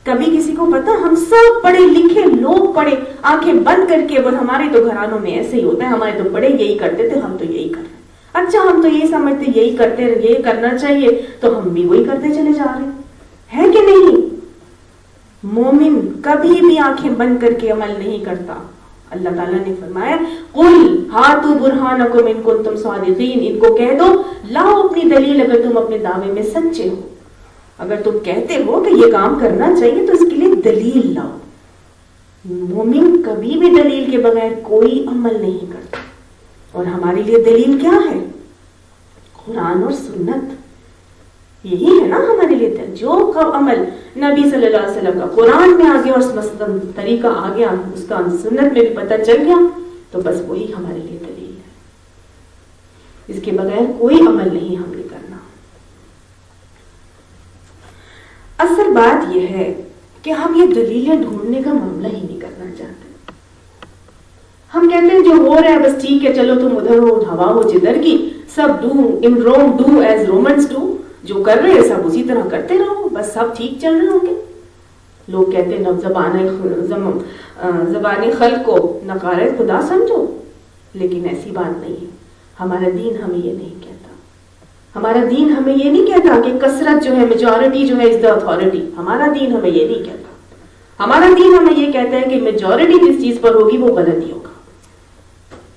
کبھی کسی کو پتا؟ ہم سب پڑھے لکھے لوگ پڑھے آنکھیں بند کر کے، بس ہمارے تو گھرانوں میں ایسے ہی ہوتا ہے، ہمارے تو بڑے یہی کرتے تھے، ہم تو یہی کر رہے ہیں. اچھا ہم تو یہی سمجھتے یہی کرتے، یہ کرنا چاہیے تو ہم بھی وہی کرتے چلے جا رہے ہیں کہ نہیں؟ مومن کبھی بھی آنکھیں بند کر کے عمل نہیں کرتا. اللہ تعالیٰ نے فرمایا قل ہاتوا برہانکم ان کنتم صادقین، ان کو کہہ دو لاؤ اپنی دلیل اگر تم اپنے دعوے میں سچے ہو. اگر تم کہتے ہو کہ یہ کام کرنا چاہیے تو اس کے لیے دلیل لاؤ. مومن کبھی بھی دلیل کے بغیر کوئی عمل نہیں کرتا. اور ہمارے لیے دلیل کیا ہے؟ قرآن اور سنت. یہی ہے نا ہمارے لیے دلیل. جو عمل نبی صلی اللہ علیہ وسلم کا قرآن میں آ گیا اور طریقہ آ گیا, اس کا سنت میں بھی پتہ چل گیا, تو بس وہی ہمارے لیے دلیل ہے. اس کے بغیر کوئی عمل نہیں ہم نے کرنا. اصل بات یہ ہے کہ ہم یہ دلیلیں ڈھونڈنے کا معاملہ ہی نہیں کرنا چاہتے. ہم کہتے ہیں جو ہو رہا ہے بس ٹھیک ہے, چلو تم ادھر ہو, ہوا ہو جدھر کی, سب ان روم ڈو ایز رومنس ڈو, جو کر رہے ہیں سب اسی طرح کرتے رہو, بس سب ٹھیک چل رہے ہوں گے. لوگ کہتے ہیں زبان خلق کو نقارت خدا سمجھو, لیکن ایسی بات نہیں ہے. ہمارا دین ہمیں یہ نہیں کہتا. ہمارا دین ہمیں یہ نہیں کہتا کہ کثرت جو ہے, میجورٹی جو ہے از دا اتھارٹی. ہمارا دین ہمیں یہ نہیں کہتا. ہمارا دین ہمیں یہ کہتا ہے کہ میجورٹی جس چیز پر ہوگی وہ غلط ہی ہوگا.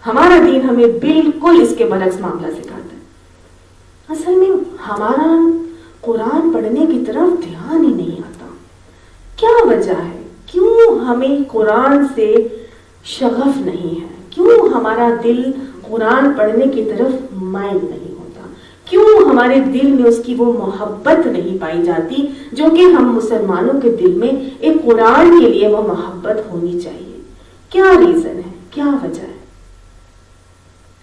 ہمارا دین ہمیں بالکل اس کے برعکس معاملہ سکھاتا ہے. اصل میں ہمارا قرآن پڑھنے کی طرف دھیان ہی نہیں آتا. کیا وجہ ہے؟ کیوں ہمیں قرآن سے شغف نہیں ہے؟ کیوں ہمارا دل قرآن پڑھنے کی طرف مائل نہیں ہوتا؟ کیوں ہمارے دل میں اس کی وہ محبت نہیں پائی جاتی جو کہ ہم مسلمانوں کے دل میں ایک قرآن کے لیے وہ محبت ہونی چاہیے؟ کیا ریزن ہے؟ کیا وجہ ہے؟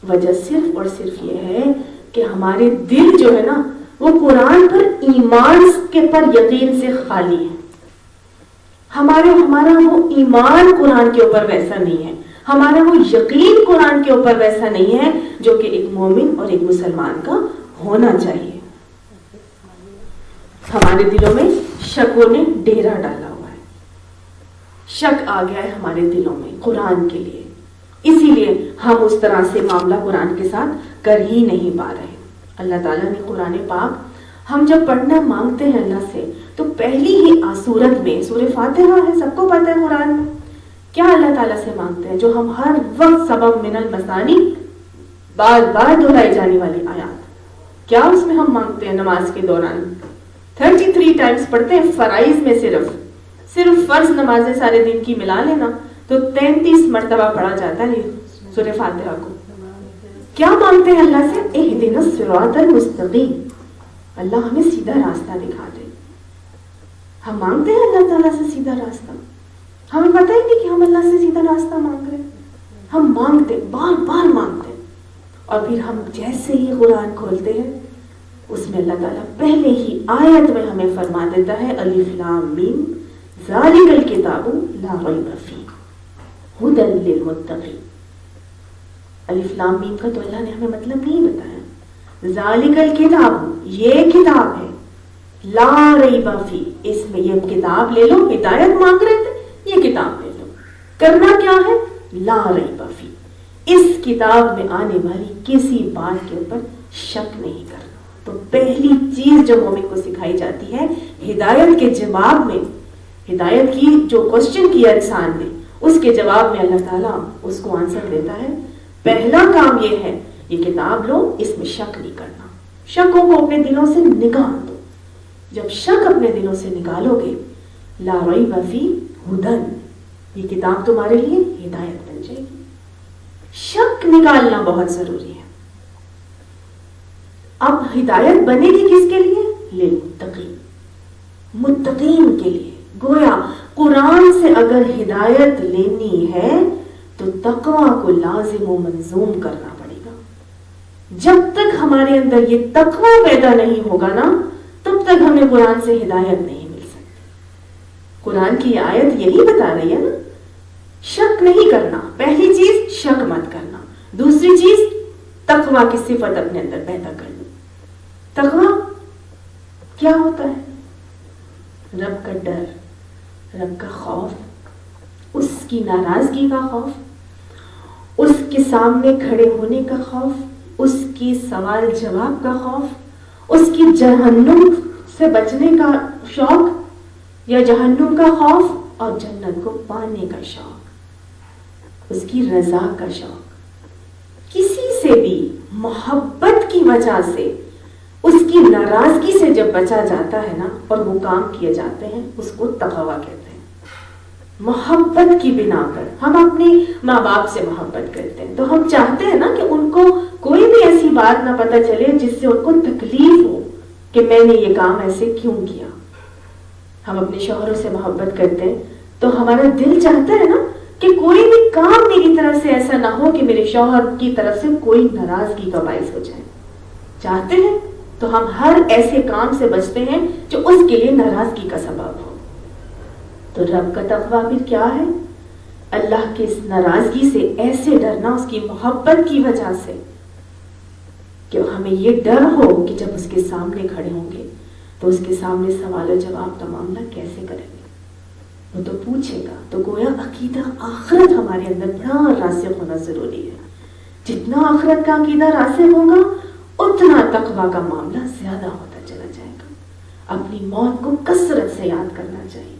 وجہ صرف اور صرف یہ ہے کہ ہمارے دل جو ہے نا وہ قرآن پر ایمان کے پر یقین سے خالی ہے. ہمارا وہ ایمان قرآن کے اوپر ویسا نہیں ہے. ہمارا وہ یقین قرآن کے اوپر ویسا نہیں ہے جو کہ ایک مومن اور ایک مسلمان کا ہونا چاہیے. ہمارے دلوں میں شکوں نے ڈیرا ڈالا ہوا ہے. شک آ گیا ہے ہمارے دلوں میں قرآن کے لیے. اسی لیے ہم اس طرح سے معاملہ قرآن کے ساتھ کر ہی نہیں پا رہے. اللہ تعالیٰ نے قرآن پاک ہم جب پڑھنا مانگتے ہیں اللہ سے تو پہلی ہی صورت میں سورہ فاتحہ ہے, سب کو پتہ ہے قرآن میں کیا اللہ تعالیٰ سے مانگتے ہیں, جو ہم ہر وقت سبب من المثانی بار بار دہرائی جانے والی آیات, کیا اس میں ہم مانگتے ہیں؟ نماز کے دوران 33 ٹائمز پڑھتے ہیں فرائض میں. صرف فرض نمازیں سارے دن کی ملا لینا تو 33 مرتبہ پڑھا جاتا ہے سورہ فاتحہ کو. کیا مانگتے ہیں اللہ سے؟ اہدنا الصراط المستقیم, اللہ ہمیں سیدھا راستہ دکھا دے. ہم مانگتے ہیں اللہ تعالیٰ سے سیدھا راستہ. ہمیں پتہ ہی نہیں کہ ہم اللہ سے سیدھا راستہ مانگ رہے ہیں. ہم مانگتے, بار بار مانگتے, اور پھر ہم جیسے ہی قرآن کھولتے ہیں اس میں اللہ تعالیٰ پہلے ہی آیت میں ہمیں فرما دیتا ہے الف لام میم ذالک الکتاب لا ریب فیہ ہدی للمتقین. الف لام میم کا تو اللہ نے ہمیں مطلب نہیں بتایا. ذالک الکتاب, یہ کتاب ہے, لا ریب فیہ, اس میں یہ کتاب لے لو. ہدایت مانگ رہے تھے, یہ کتاب لے لو. کرنا کیا ہے؟ لا ریب فیہ, اس کتاب میں آنے والی کسی بات کے اوپر شک نہیں کرنا. تو پہلی چیز جو مومن کو سکھائی جاتی ہے ہدایت کے جواب میں, ہدایت کی جو کوشچن کیا انسان نے اس کے جواب میں اللہ تعالیٰ اس کو آنسر دیتا ہے. پہلا کام یہ ہے, یہ کتاب لو, اس میں شک نہیں کرنا. شکوں کو اپنے دلوں سے نکال دو. جب شک اپنے دلوں سے نکالو گے, لا ریب فیہ ہدی, یہ کتاب تمہارے لیے ہدایت بن جائے گی. شک نکالنا بہت ضروری ہے. اب ہدایت بنے گی کس کے لیے؟ للمتقین, متقین کے لیے. گویا قرآن سے اگر ہدایت لینی ہے تو تقوی کو لازم و منظوم کرنا پڑے گا. جب تک ہمارے اندر یہ تقوی پیدا نہیں ہوگا نا, تب تک ہمیں قرآن سے ہدایت نہیں مل سکتی. قرآن کی آیت یہی بتا رہی ہے نا, شک نہیں کرنا. پہلی چیز شک مت کرنا. دوسری چیز تقوی کی صفت اپنے اندر پیدا کرنا. تقوی کیا ہوتا ہے؟ رب کا ڈر, رب کا خوف, اس کی ناراضگی کا خوف, اس کے سامنے کھڑے ہونے کا خوف, اس کی سوال جواب کا خوف, اس کی جہنم سے بچنے کا شوق یا جہنم کا خوف, اور جنت کو پانے کا شوق, اس کی رضا کا شوق. کسی سے بھی محبت کی وجہ سے, اس کی ناراضگی سے جب بچا جاتا ہے نا اور وہ کام کیے جاتے ہیں, اس کو تقوی کہتے ہیں. محبت کی بنا پر ہم اپنے ماں باپ سے محبت کرتے ہیں، تو ہم چاہتے ہیں نا کہ ان کو کوئی بھی ایسی بات نہ پتہ چلے جس سے ان کو تکلیف ہو کہ میں نے یہ کام ایسے کیوں کیا۔ ہم اپنے شوہروں سے محبت کرتے ہیں تو ہمارا دل چاہتا ہے نا کہ کوئی بھی کام میری طرف سے ایسا نہ ہو کہ میرے شوہر کی طرف سے کوئی ناراضگی کا باعث ہو جائے، چاہتے ہیں، تو ہم ہر ایسے کام سے بچتے ہیں جو اس کے لیے ناراضگی کا سبب ہو۔ تو رب کا تقویٰ بھی کیا ہے؟ اللہ کی اس ناراضگی سے ایسے ڈرنا، اس کی محبت کی وجہ سے، کہ ہمیں یہ ڈر ہو کہ جب اس کے سامنے کھڑے ہوں گے تو اس کے سامنے سوال و جواب کا معاملہ کیسے کریں گے، وہ تو پوچھے گا۔ تو گویا عقیدہ آخرت ہمارے اندر بڑا راسخ ہونا ضروری ہے۔ جتنا آخرت کا عقیدہ راسخ ہوگا اتنا تقویٰ کا معاملہ زیادہ ہوتا چلا جائے گا۔ اپنی موت کو کثرت سے یاد کرنا چاہیے،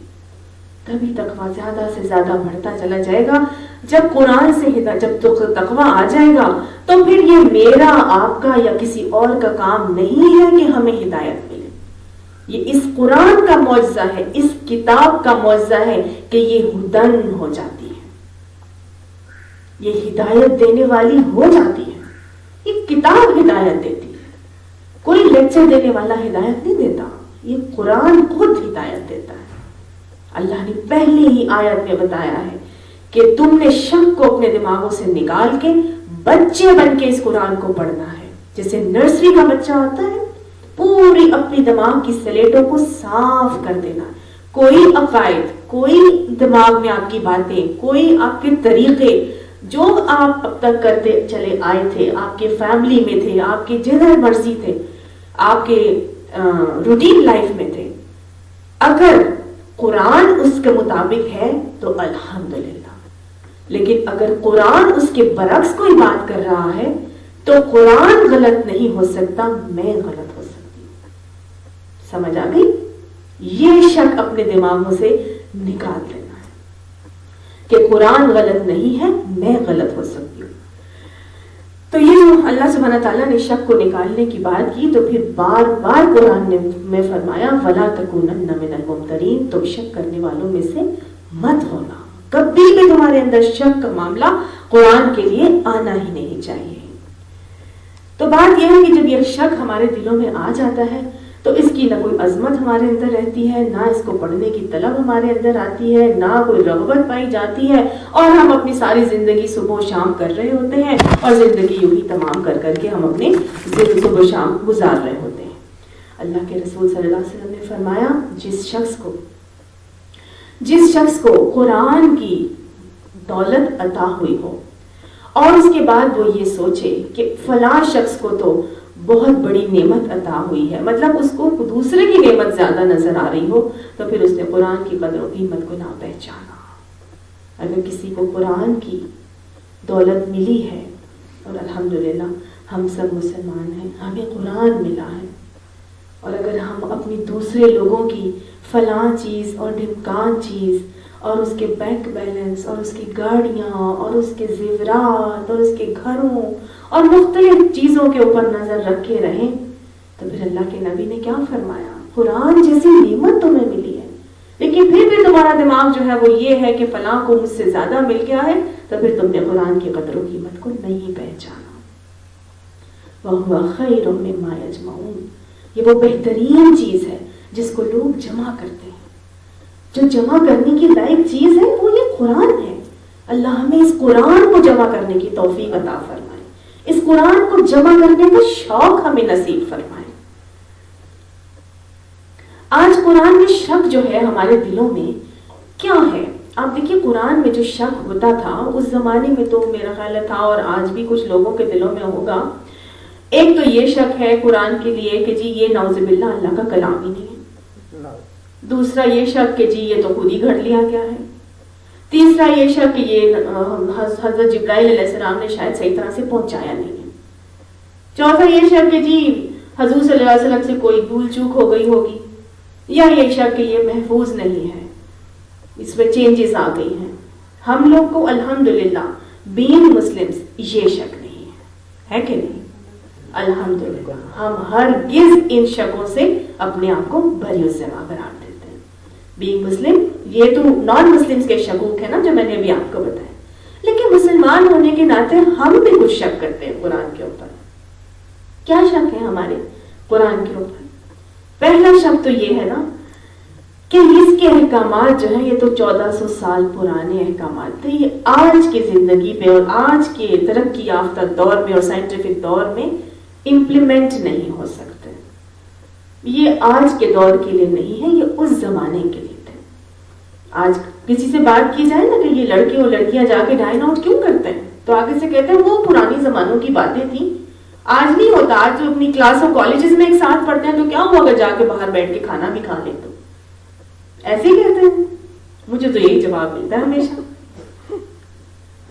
تبھی تقویٰ زیادہ سے زیادہ بڑھتا چلا جائے گا۔ جب قرآن سے جب تقویٰ آ جائے گا تو پھر یہ میرا، آپ کا یا کسی اور کا کام نہیں ہے کہ ہمیں ہدایت ملے، یہ اس قرآن کا معجزہ ہے، اس کتاب کا معجزہ ہے کہ یہ ہدن ہو جاتی ہے، یہ ہدایت دینے والی ہو جاتی ہے۔ یہ کتاب ہدایت دیتی ہے، کوئی لیکچر دینے والا ہدایت نہیں دیتا، یہ قرآن خود ہدایت دیتا ہے۔ اللہ نے پہلی ہی آیت میں بتایا ہے کہ تم نے شک کو اپنے دماغوں سے نکال کے بچے بن کے اس قرآن کو پڑھنا ہے، جیسے نرسری کا بچہ ہوتا ہے، پوری اپنی دماغ کی سلیٹوں کو صاف کر دینا، کوئی عقائد، کوئی دماغ میں آپ کی باتیں، کوئی آپ کے طریقے جو آپ اب تک کرتے چلے آئے تھے، آپ کے فیملی میں تھے، آپ کے جدھر مرضی تھے، آپ کے روٹین لائف میں تھے، اگر قرآن اس کے مطابق ہے تو الحمدللہ، لیکن اگر قرآن اس کے برعکس کوئی بات کر رہا ہے تو قرآن غلط نہیں ہو سکتا، میں غلط ہو سکتی ہوں۔ سمجھ آ گئی؟ یہ شک اپنے دماغوں سے نکال دینا ہے کہ قرآن غلط نہیں ہے، میں غلط ہو سکتی ہوں۔ تو یہ جو اللہ سبحانہ تعالیٰ نے شک کو نکالنے کی بات کی، تو پھر بار بار قرآن میں فرمایا وَلَا تَكُونَنَّ مِنَ الْمُمْتَرِينَ، تم شک کرنے والوں میں سے مت ہونا، کبھی بھی تمہارے اندر شک کا معاملہ قرآن کے لیے آنا ہی نہیں چاہیے۔ تو بات یہ ہے کہ جب یہ شک ہمارے دلوں میں آ جاتا ہے تو اس کی نہ کوئی عظمت ہمارے اندر رہتی ہے، نہ اس کو پڑھنے کی طلب ہمارے اندر آتی ہے، نہ کوئی رغبت پائی جاتی ہے، اور ہم اپنی ساری زندگی صبح و شام کر رہے ہوتے ہیں، اور زندگی یوں ہی تمام کر کر کے ہم اپنی صبح و شام گزار رہے ہوتے ہیں۔ اللہ کے رسول صلی اللہ علیہ وسلم نے فرمایا جس شخص کو قرآن کی دولت عطا ہوئی ہو اور اس کے بعد وہ یہ سوچے کہ فلاں شخص کو تو بہت بڑی نعمت عطا ہوئی ہے، مطلب اس کو دوسرے کی نعمت زیادہ نظر آ رہی ہو، تو پھر اس نے قرآن کی قدر و قیمت کو نہ پہچانا۔ اگر کسی کو قرآن کی دولت ملی ہے، اور الحمدللہ ہم سب مسلمان ہیں، ہمیں قرآن ملا ہے، اور اگر ہم اپنی دوسرے لوگوں کی فلاں چیز اور ڈھمکان چیز اور اس کے بینک بیلنس اور اس کی گاڑیاں اور اس کے زیورات اور اس کے گھروں اور مختلف چیزوں کے اوپر نظر رکھے رہیں، تو پھر اللہ کے نبی نے کیا فرمایا؟ قرآن جیسی نعمت تمہیں ملی ہے، لیکن پھر بھی تمہارا دماغ جو ہے وہ یہ ہے کہ فلاں کو مجھ سے زیادہ مل گیا ہے، تو پھر تم نے قرآن کی قدر و قیمت کو نہیں پہچانا۔ وَهُوَ خَيْرٌ مِّمَّا يَجْمَعُونَ، یہ وہ بہترین چیز ہے جس کو لوگ جمع کرتے ہیں، جو جمع کرنے کی لائق چیز ہے وہ یہ قرآن ہے۔ اللہ ہمیں اس قرآن کو جمع کرنے کی توفیق عطا فرمائے، اس قرآن کو جمع کرنے کا شوق ہمیں نصیب فرمائے۔ آج قرآن میں شک جو ہے ہمارے دلوں میں کیا ہے؟ آپ دیکھیے قرآن میں جو شک ہوتا تھا اس زمانے میں تو میرا خیال تھا، اور آج بھی کچھ لوگوں کے دلوں میں ہوگا، ایک تو یہ شک ہے قرآن کے لیے کہ جی یہ نعوذ باللہ اللہ کا کلام ہی نہیں ہے، دوسرا یہ شک کہ جی یہ تو خود ہی گھڑ لیا گیا ہے، تیسرا یہ شک کہ یہ حضرت جبرائیل علیہ السلام نے شاید صحیح طرح سے پہنچایا نہیں ہے، چوتھا یہ شک کہ جی حضور صلی اللہ علیہ وسلم سے کوئی بھول چوک ہو گئی ہوگی، یا یہ شک کہ یہ محفوظ نہیں ہے، اس میں چینجز آ گئی ہیں۔ ہم لوگ کو الحمدللہ بینگ مسلمز یہ شک نہیں ہے کہ نہیں؟ الحمدللہ ہم ہرگز ان شکوں سے اپنے آپ کو بری الذمہ قرار دیتے ہیں۔ بینگ مسلم یہ تو نان مسلمس کے شکوک ہے نا جو میں نے ابھی آپ کو بتایا، لیکن مسلمان ہونے کے ناطے ہم بھی کچھ شک کرتے ہیں قرآن کے اوپر. کیا شک ہے ہمارے قرآن کے اوپر؟ پہلا شک تو یہ ہے نا کہ اس کے احکامات جو ہیں یہ تو 1400 سال پرانے احکامات تھے، یہ آج کی زندگی میں اور آج کے ترقی یافتہ دور میں اور سائنٹیفک دور میں امپلیمنٹ نہیں ہو سکتے. یہ آج کے دور کے لیے نہیں ہے، یہ اس زمانے کے لیے تھے. آج کسی سے بات کی جائے نا کہ یہ لڑکے اور لڑکیاں جا کے ڈائن آؤٹ کیوں کرتے ہیں، تو آگے سے کہتے ہیں وہ پرانی زمانوں کی باتیں تھیں، آج نہیں ہوتا. آج جو اپنی کلاس اور کالجز میں ایک ساتھ پڑھتے ہیں تو کیا ہوا اگر جا کے باہر بیٹھ کے کھانا بھی کھا لیں تو ایسے ہی کہتے ہیں. مجھے تو یہی جواب ملتا ہے ہمیشہ،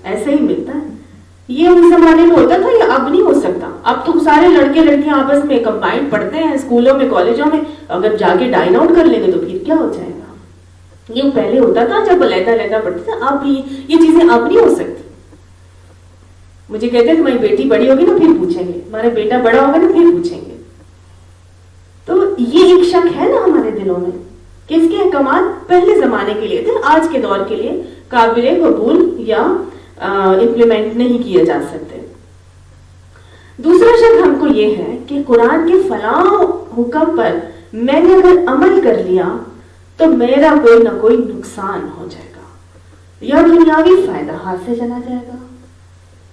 ایسے ہی ملتا ہے. یہ اس زمانے میں ہوتا تھا، یہ اب نہیں ہو سکتا. اب تو سارے لڑکے لڑکیاں آپس میں کمبائنڈ پڑھتے ہیں اسکولوں میں کالجوں میں، اگر جا کے ڈائن آؤٹ کر لیں گے تو پھر کیا ہو جائے گا. یہ پہلے ہوتا تھا جب علیحدہ علیحدہ پڑھتے تھے، اب یہ چیزیں اب نہیں ہو سکتی. مجھے کہتے ہیں تمہاری بیٹی بڑی ہوگی نا پھر پوچھیں گے، ہمارا بیٹا بڑا ہوگا نا پھر پوچھیں گے. تو یہ ایک شک ہے نا ہمارے دلوں میں کہ اس کے احکامات پہلے زمانے کے لیے تھے، آج کے دور کے لیے قابل قبول یا امپلیمنٹ نہیں کیے جا سکتے. دوسرا شک ہم کو یہ ہے کہ قرآن کے فلاں حکم پر میں نے اگر عمل کر لیا تو میرا کوئی نہ کوئی نقصان ہو جائے گا یا دنیاوی فائدہ ہاتھ سے چلا جائے گا.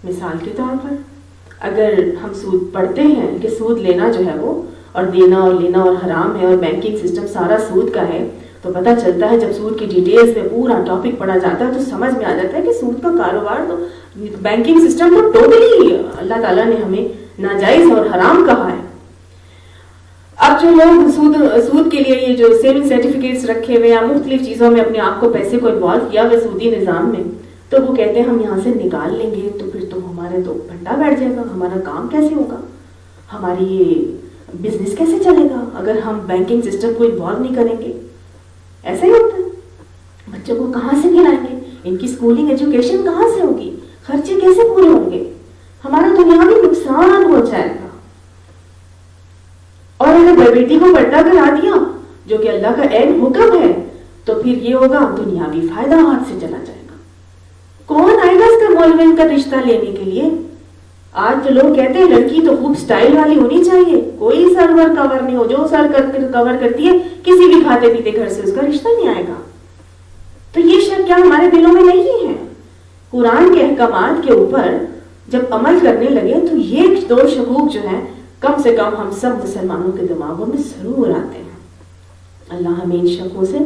مثال کے طور پر اگر ہم سود پڑھتے ہیں کہ سود لینا جو ہے وہ اور دینا اور لینا اور حرام ہے اور بینکنگ سسٹم سارا سود کا ہے، تو پتہ چلتا ہے جب سود کی ڈیٹیلز میں پورا ٹاپک پڑھا جاتا ہے تو سمجھ میں آ جاتا ہے کہ سود کا کاروبار تو بینکنگ سسٹم تو ٹوٹلی اللہ تعالیٰ نے ہمیں ناجائز اور حرام کہا ہے. اب جو لوگ سود کے لیے یہ جو سیونگ سرٹیفکیٹس رکھے ہوئے یا مختلف چیزوں میں اپنے آپ کو پیسے کو انوالو کیا ہوئے سودی نظام میں، تو وہ کہتے ہیں ہم یہاں سے نکال لیں گے تو پھر تو ہمارے تو پھنڈا بیٹھ جائے گا، ہمارا کام کیسے ہوگا، ہماری یہ بزنس کیسے چلے گا اگر ہم بینکنگ سسٹم کو انوالو نہیں کریں گے. ایسا ہی ہوتا ہے. بچوں کو کہاں سے کھلائیں گے، ان کی اسکولنگ ایجوکیشن کہاں سے ہوگی، خرچے کیسے پورے ہوں گے، ہمارا دنیاوی نقصان ہو جائے گا. اور اگر بیٹی کو پردہ کرا دیا جو کہ اللہ کا عین حکم ہے تو پھر یہ ہوگا دنیاوی فائدہ ہاتھ سے چلا جائے گا. کون آئے گا اس کا مولوین کا رشتہ لینے کے لیے؟ آج تو لوگ کہتے ہیں لڑکی تو خوب سٹائل والی ہونی چاہیے، کوئی سر ور کور نہیں ہو، جو سر کور کرتی ہے کسی بھی کھاتے پیتے گھر سے اس کا رشتہ نہیں آئے گا. تو یہ شک کیا ہمارے دلوں میں نہیں ہے؟ قرآن کے احکامات کے اوپر جب عمل کرنے لگے تو یہ دو شکوک جو ہیں کم سے کم ہم سب مسلمانوں کے دماغوں میں ضرور آتے ہیں. اللہ ہمیں ان شکوں سے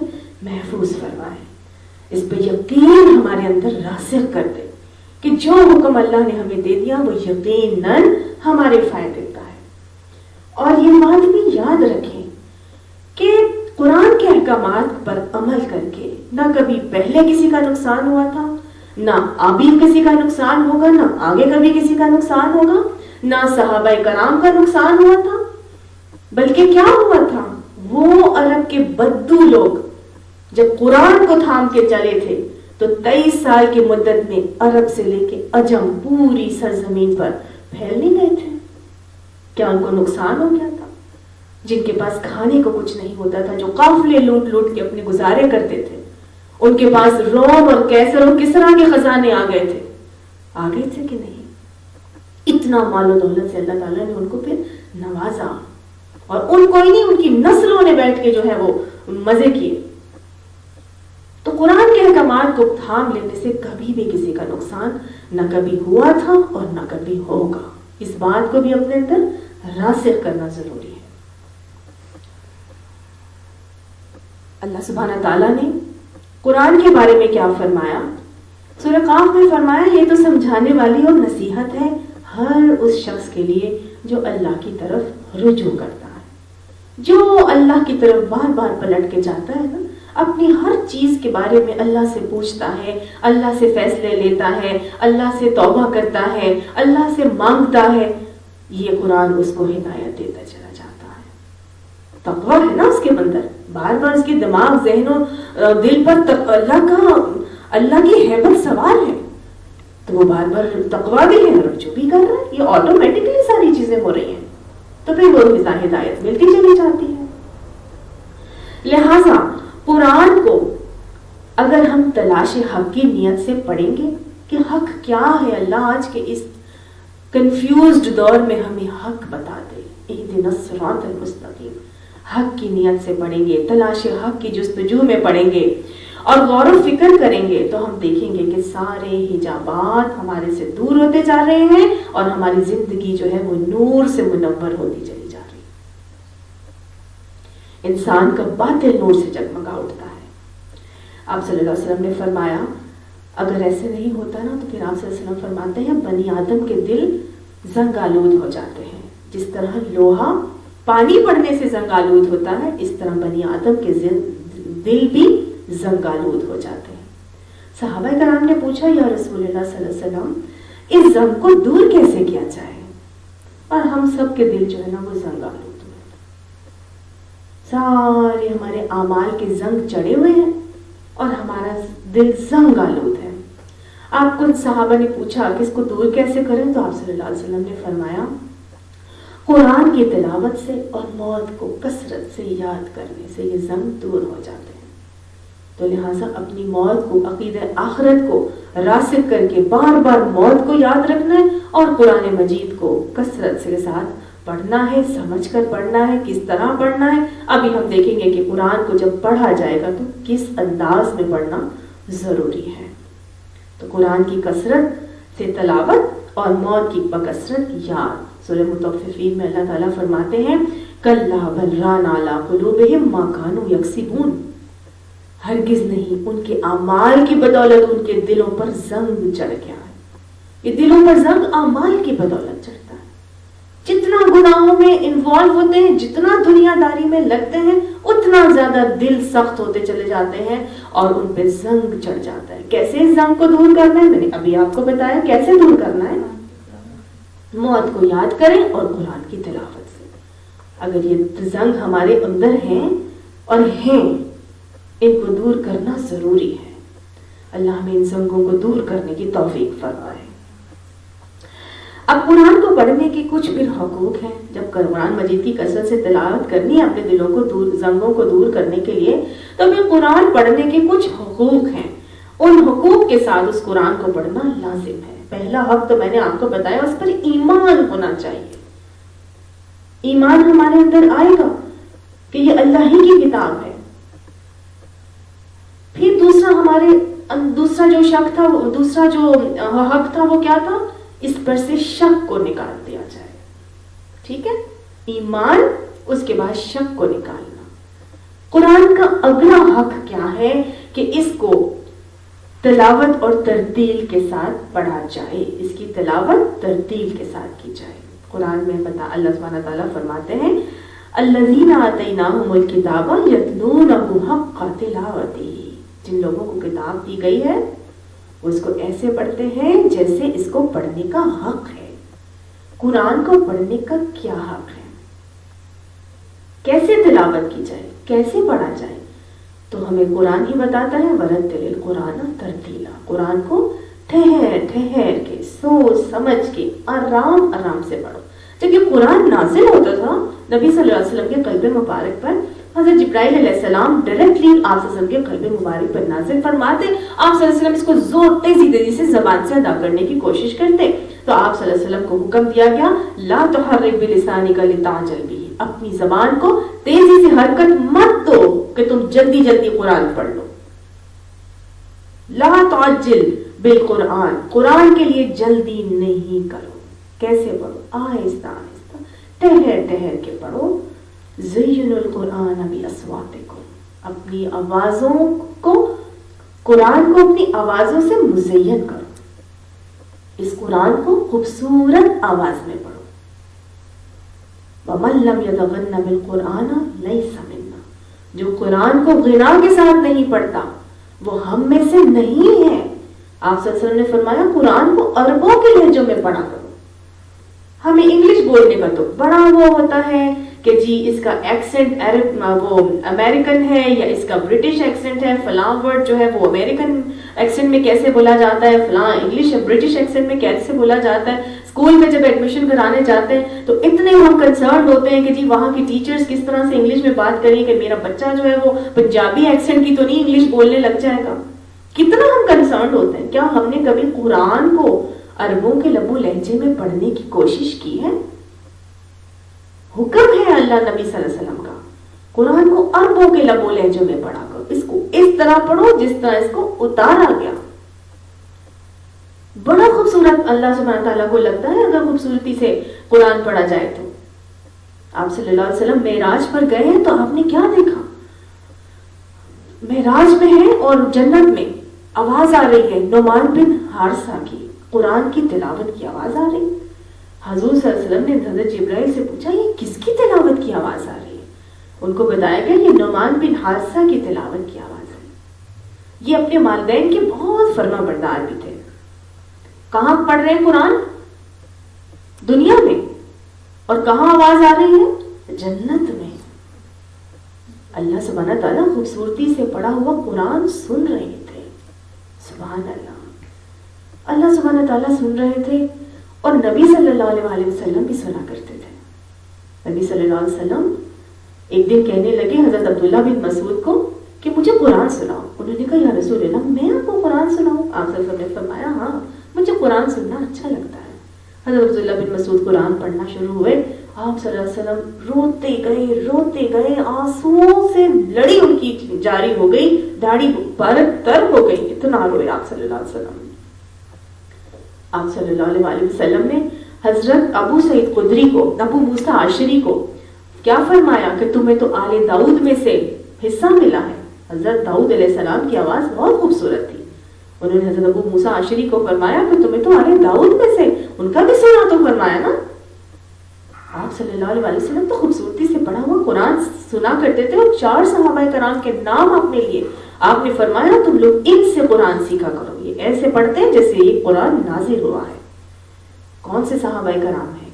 محفوظ فرمائے، اس پہ یقین ہمارے اندر راسخ کر دے کہ جو حکم اللہ نے ہمیں دے دیا وہ یقیناً ہمارے فائدے کا ہے. اور یہ بات بھی یاد رکھیں کہ قرآن کے احکامات پر عمل کر کے نہ کبھی پہلے کسی کا نقصان ہوا تھا، نہ ابھی کسی کا نقصان ہوگا، نہ آگے کبھی کسی کا نقصان ہوگا، نہ صحابہ کرام کا نقصان ہوا تھا. بلکہ کیا ہوا تھا، وہ عرب کے بدو لوگ جب قرآن کو تھام کے چلے تھے تو 23 سال کی مدت میں عرب سے لے کے عجم پوری سرزمین پر پھیل نہیں گئے تھے. کیا ان کو نقصان ہو گیا تھا؟ جن کے پاس کھانے کو کچھ نہیں ہوتا تھا، جو قافلے لوٹ لوٹ کے اپنے گزارے کرتے تھے، ان کے پاس روم اور کیسر اور کسرا کے خزانے آ گئے تھے. آ گئے تھے کہ نہیں؟ اتنا مال و دولت سے اللہ تعالیٰ نے ان کو پھر نوازا، اور ان کو ہی نہیں ان کی نسلوں نے بیٹھ کے جو ہے وہ مزے کیے. تو قرآن کے احکامات کو تھام لینے سے کبھی بھی کسی کا نقصان نہ کبھی ہوا تھا اور نہ کبھی ہوگا. اس بات کو بھی اپنے اندر راسخ کرنا ضروری ہے. اللہ سبحانہ تعالیٰ نے قرآن کے بارے میں کیا فرمایا؟ سورہ قاف میں فرمایا یہ تو سمجھانے والی اور نصیحت ہے ہر اس شخص کے لیے جو اللہ کی طرف رجوع کرتا ہے، جو اللہ کی طرف بار بار پلٹ کے جاتا ہے نا، اپنی ہر چیز کے بارے میں اللہ سے پوچھتا ہے، اللہ سے فیصلے لیتا ہے، اللہ سے توبہ کرتا ہے، اللہ سے مانگتا ہے. یہ قرآن اس کو ہدایت دیتا چلا جاتا ہے. تقویٰ ہے نا اس کے اندر، بار بار اس کے دماغ ذہن و دل پر اللہ کی ہیبت سوار ہے، تو وہ بار بار تقویٰ بھی ہے، رجوع بھی کر رہا ہے. یہ آٹومیٹکلی ساری چیزیں ہو رہی ہیں تو پھر وہ ہدایت ملتی چلی جاتی ہے. لہٰذا قرآن کو اگر ہم تلاش حق کی نیت سے پڑھیں گے کہ حق کیا ہے، اللہ آج کے اس کنفیوزڈ دور میں ہمیں حق بتا دے، اہدنا الصراط المستقیم، حق کی نیت سے پڑھیں گے، تلاش حق کی جستجو میں پڑھیں گے اور غور و فکر کریں گے، تو ہم دیکھیں گے کہ سارے حجابات ہمارے سے دور ہوتے جا رہے ہیں اور ہماری زندگی جو ہے وہ نور سے منور ہوتی چلی جا رہی ہے۔ انسان کا باطل نور سے جگمگا اٹھتا ہے۔ آپ صلی اللہ علیہ وسلم نے فرمایا اگر ایسے نہیں ہوتا نا تو پھر آپ صلی اللہ علیہ وسلم فرماتے ہیں بنی آدم کے دل زنگ آلود ہو جاتے ہیں، جس طرح لوہا پانی پڑنے سے زنگ آلود ہوتا ہے، اس طرح بنی آدم کے دل بھی زنگ آلود ہو جاتے ہیں۔ صحابہ کرام نے پوچھا یا رسول اللہ صلی اللہ علیہ وسلم اس زنگ کو دور کیسے کیا جائے؟ اور ہم سب کے دل جو ہے نا وہ زنگ آلود ہوئے، سارے ہمارے اعمال کے زنگ چڑھے ہوئے ہیں اور ہمارا دل زنگ آلود ہے۔ آپ کو صحابہ نے پوچھا کہ اس کو دور کیسے کریں، تو آپ صلی اللہ علیہ وسلم نے فرمایا قرآن کی تلاوت سے اور موت کو کثرت سے یاد کرنے سے یہ زنگ دور ہو جاتے ہیں۔ تو لہٰذا اپنی موت کو، عقیدہ آخرت کو راسخ کر کے بار بار موت کو یاد رکھنا ہے اور قرآن مجید کو کثرت سے ساتھ پڑھنا ہے، سمجھ کر پڑھنا ہے، کس طرح پڑھنا ہے۔ ابھی ہم دیکھیں گے کہ قرآن کو جب پڑھا جائے گا تو کس انداز میں پڑھنا ضروری ہے۔ تو قرآن کی کثرت سے تلاوت اور موت کی بکثرت یاد۔ سورہ مطففین میں اللہ تعالیٰ فرماتے ہیں کَلَّا بَلْ رَانَ عَلَىٰ قُلُوبِهِمْ مَا كَانُوا يَكْسِبُونَ، ہرگز نہیں، ان کے اعمال کی بدولت ان کے دلوں پر زنگ چڑھ گیا ہے۔ یہ دلوں پر زنگ اعمال کی بدولت چڑھتا ہے۔ جتنا گناہوں میں انوالو ہوتے ہیں، جتنا دنیا داری میں لگتے ہیں، اتنا زیادہ دل سخت ہوتے چلے جاتے ہیں اور ان پہ زنگ چڑھ جاتا ہے۔ کیسے اس زنگ کو دور کرنا ہے میں نے ابھی آپ کو بتایا کیسے دور کرنا ہے۔ موت کو یاد کریں اور قرآن کی تلاوت سے۔ اگر یہ زنگ ہمارے اندر ہیں اور ہیں، ان کو دور کرنا ضروری ہے۔ اللہ ہمیں ان زنگوں کو دور کرنے کی توفیق فرمائے۔ اب قرآن کو پڑھنے کے کچھ پھر حقوق ہیں۔ جب قرآن مجید کی کثرت سے تلاوت کرنی ہے اپنے دلوں کو دور، زنگوں کو دور کرنے کے لیے، تو پھر قرآن پڑھنے کے کچھ حقوق ہیں۔ ان حقوق کے ساتھ اس قرآن کو پڑھنا لازم ہے۔ پہلا حق تو میں نے آپ کو بتایا، اس پر ایمان ہونا چاہیے۔ ایمان ہمارے اندر آئے گا کہ یہ اللہ ہی کی کتاب ہے۔ پھر دوسرا جو شک تھا، دوسرا جو حق تھا وہ کیا تھا؟ اس پر سے شک کو نکال دیا جائے۔ ٹھیک ہے، ایمان، اس کے بعد شک کو نکالنا۔ قرآن کا اگلا حق کیا ہے کہ اس کو تلاوت اور ترتیل کے ساتھ پڑھا جائے، اس کی تلاوت ترتیل کے ساتھ کی جائے۔ قرآن میں اللہ سبحانہ تعالیٰ فرماتے ہیں الذین آتیناہم الکتاب یتلونہ حق تلاوتہ، جن لوگوں کو کتاب دی گئی ہے وہ اس کو ایسے پڑھتے ہیں جیسے اس کو پڑھنے کا حق ہے۔ قرآن کو پڑھنے کا کیا حق ہے، کیسے تلاوت کی جائے، کیسے پڑھا جائے، تو ہمیں قرآن ہی بتاتا ہے وَرَتِّلِ الْقُرْآنَ تَرْتِيلًا، قرآن کو ٹھہر ٹھہر کے، سوچ سمجھ کے، آرام آرام سے پڑھو۔ جب یہ قرآن نازل ہوتا تھا نبی صلی اللہ علیہ وسلم کے قلب مبارک پر، حضرت جبرائیل علیہ السلام ڈائریکٹلی آپ صلی اللہ علیہ وسلم کے قلب مبارک پر نازل فرماتے، آپ صلی اللہ علیہ وسلم اس کو زور تیزی سے زبان سے ادا کرنے کی کوشش کرتے، تو آپ صلی اللہ علیہ وسلم کو حکم دیا گیا لا تحرک بلسانک لتعجل بہ، اپنی زبان کو تیزی سے حرکت مت دو کہ تم جلدی جلدی قرآن پڑھ لو۔ لا تعجل بالقرآن، قرآن کے لیے جلدی نہیں کرو۔ کیسے پڑھو؟ آہستہ آہستہ، ٹہر ٹہر کے پڑھو۔ زین القرآن باصواتکم، اپنی آوازوں کو، قرآن کو اپنی آوازوں سے مزین کرو، اس قرآن کو خوبصورت آواز میں پڑھو۔ وَمَن لَّمْ يَتَغَنَّ بِالْقُرْآنَ لَيْسَ مِنَّا، جو قرآن کو غنا کے ساتھ نہیں پڑھتا وہ ہم میں سے نہیں ہے۔ آپ صلی اللہ علیہ وسلم نے فرمایا قرآن کو عربوں کے لہجوں میں پڑھا کرو۔ ہمیں انگلش بولنے کا تو بڑا وہ ہوتا ہے کہ جی اس کا ایکسنٹ عرب وہ امریکن ہے یا اس کا برٹش ایکسنٹ ہے، فلاں ورڈ جو ہے وہ امریکن ایکسنٹ میں کیسے بولا جاتا ہے، فلاں انگلش برٹش ایکسنٹ میں کیسے بولا جاتا ہے۔ اسکول میں جب ایڈمیشن کرانے جاتے ہیں تو اتنے ہم کنسرن ہوتے ہیں کہ جی وہاں کی ٹیچرز کس طرح سے انگلش میں بات کریں کہ میرا بچہ جو ہے وہ پنجابی ایکسنٹ کی تو نہیں انگلش بولنے لگ جائے گا۔ کتنا ہم کنسرنڈ ہوتے ہیں. کیا ہم نے کبھی قرآن کو عربوں کے لب و لہجے میں پڑھنے کی کوشش کی ہے؟ حکم ہے اللہ نبی صلی اللہ علیہ وسلم کا، قرآن کو عربوں کے لب و لہجوں میں پڑھا کرو، اس کو اس طرح پڑھو جس طرح اس کو اتارا گیا. بڑا خوبصورت اللہ سبحانہ تعالیٰ کو لگتا ہے اگر خوبصورتی سے قرآن پڑھا جائے تو. آپ صلی اللہ علیہ وسلم معراج پر گئے ہیں تو آپ نے کیا دیکھا؟ معراج میں ہے اور جنت میں آواز آ رہی ہے نعمان بن حارثہ کی قرآن کی تلاوت کی آواز آ رہی. حضور صلی اللہ علیہ وسلم نے حضرت جبرائیل سے پوچھا یہ کس کی تلاوت کی آواز آ رہی ہے؟ ان کو بتایا گیا یہ نعمان بن حارثہ کی تلاوت کی آواز ہے. یہ اپنے والدین کے بہت فرما بردار بھی تھے. کہاں پڑھ رہے ہیں قرآن؟ دنیا میں. اور کہاں آواز آ رہی ہے؟ جنت میں. اللہ سبحانہ تعالیٰ خوبصورتی سے پڑھا ہوا قرآن سن رہے تھے. سبحان اللہ. اللہ سبحانہ تعالیٰ سن رہے تھے اور نبی صلی اللہ علیہ وسلم بھی سنا کرتے تھے. نبی صلی اللہ علیہ وسلم ایک دن کہنے لگے حضرت عبداللہ بن مسعود کو کہ مجھے قرآن سناؤ. انہوں نے کہا یا رسول اللہ میں آپ کو قرآن سناؤں؟ آپ صلی اللہ علیہ وسلم نے فرمایا ہاں مجھے قرآن سننا اچھا لگتا ہے. حضرت عبداللہ بن مسعود قرآن پڑھنا شروع ہوئے. آپ صلی اللہ علیہ وسلم روتے گئے آنسوؤں سے لڑی ان کی جاری ہو گئی، داڑھی مبارک تر ہو گئی، اتنا روئے آپ صلی اللہ علیہ وسلم. آپ صلی اللہ علیہ وسلم نے حضرت ابو سعید خدری کو، ابو موسیٰ عاشری کو کیا فرمایا کہ تمہیں تو آل داؤد میں سے حصہ ملا ہے. حضرت داؤد علیہ السلام کی آواز بہت خوبصورت تھی. انہوں نے حضرت ابو موسیٰ عاشری کو فرمایا کہ تمہیں تو آل داؤد میں سے ان کا بھی سنا تو فرمایا نا. آپ صلی اللہ علیہ وسلم تو خوبصورتی سے پڑھا ہوا قرآن سنا کرتے تھے اور 4 صحابہ کرام کے نام آپ نے لیے. آپ نے فرمایا تم لوگ ان سے قرآن سیکھا کرو، یہ ایسے پڑھتے ہیں جیسے یہ قرآن نازل ہوا ہے. کون سے صحابہ کرام ہیں؟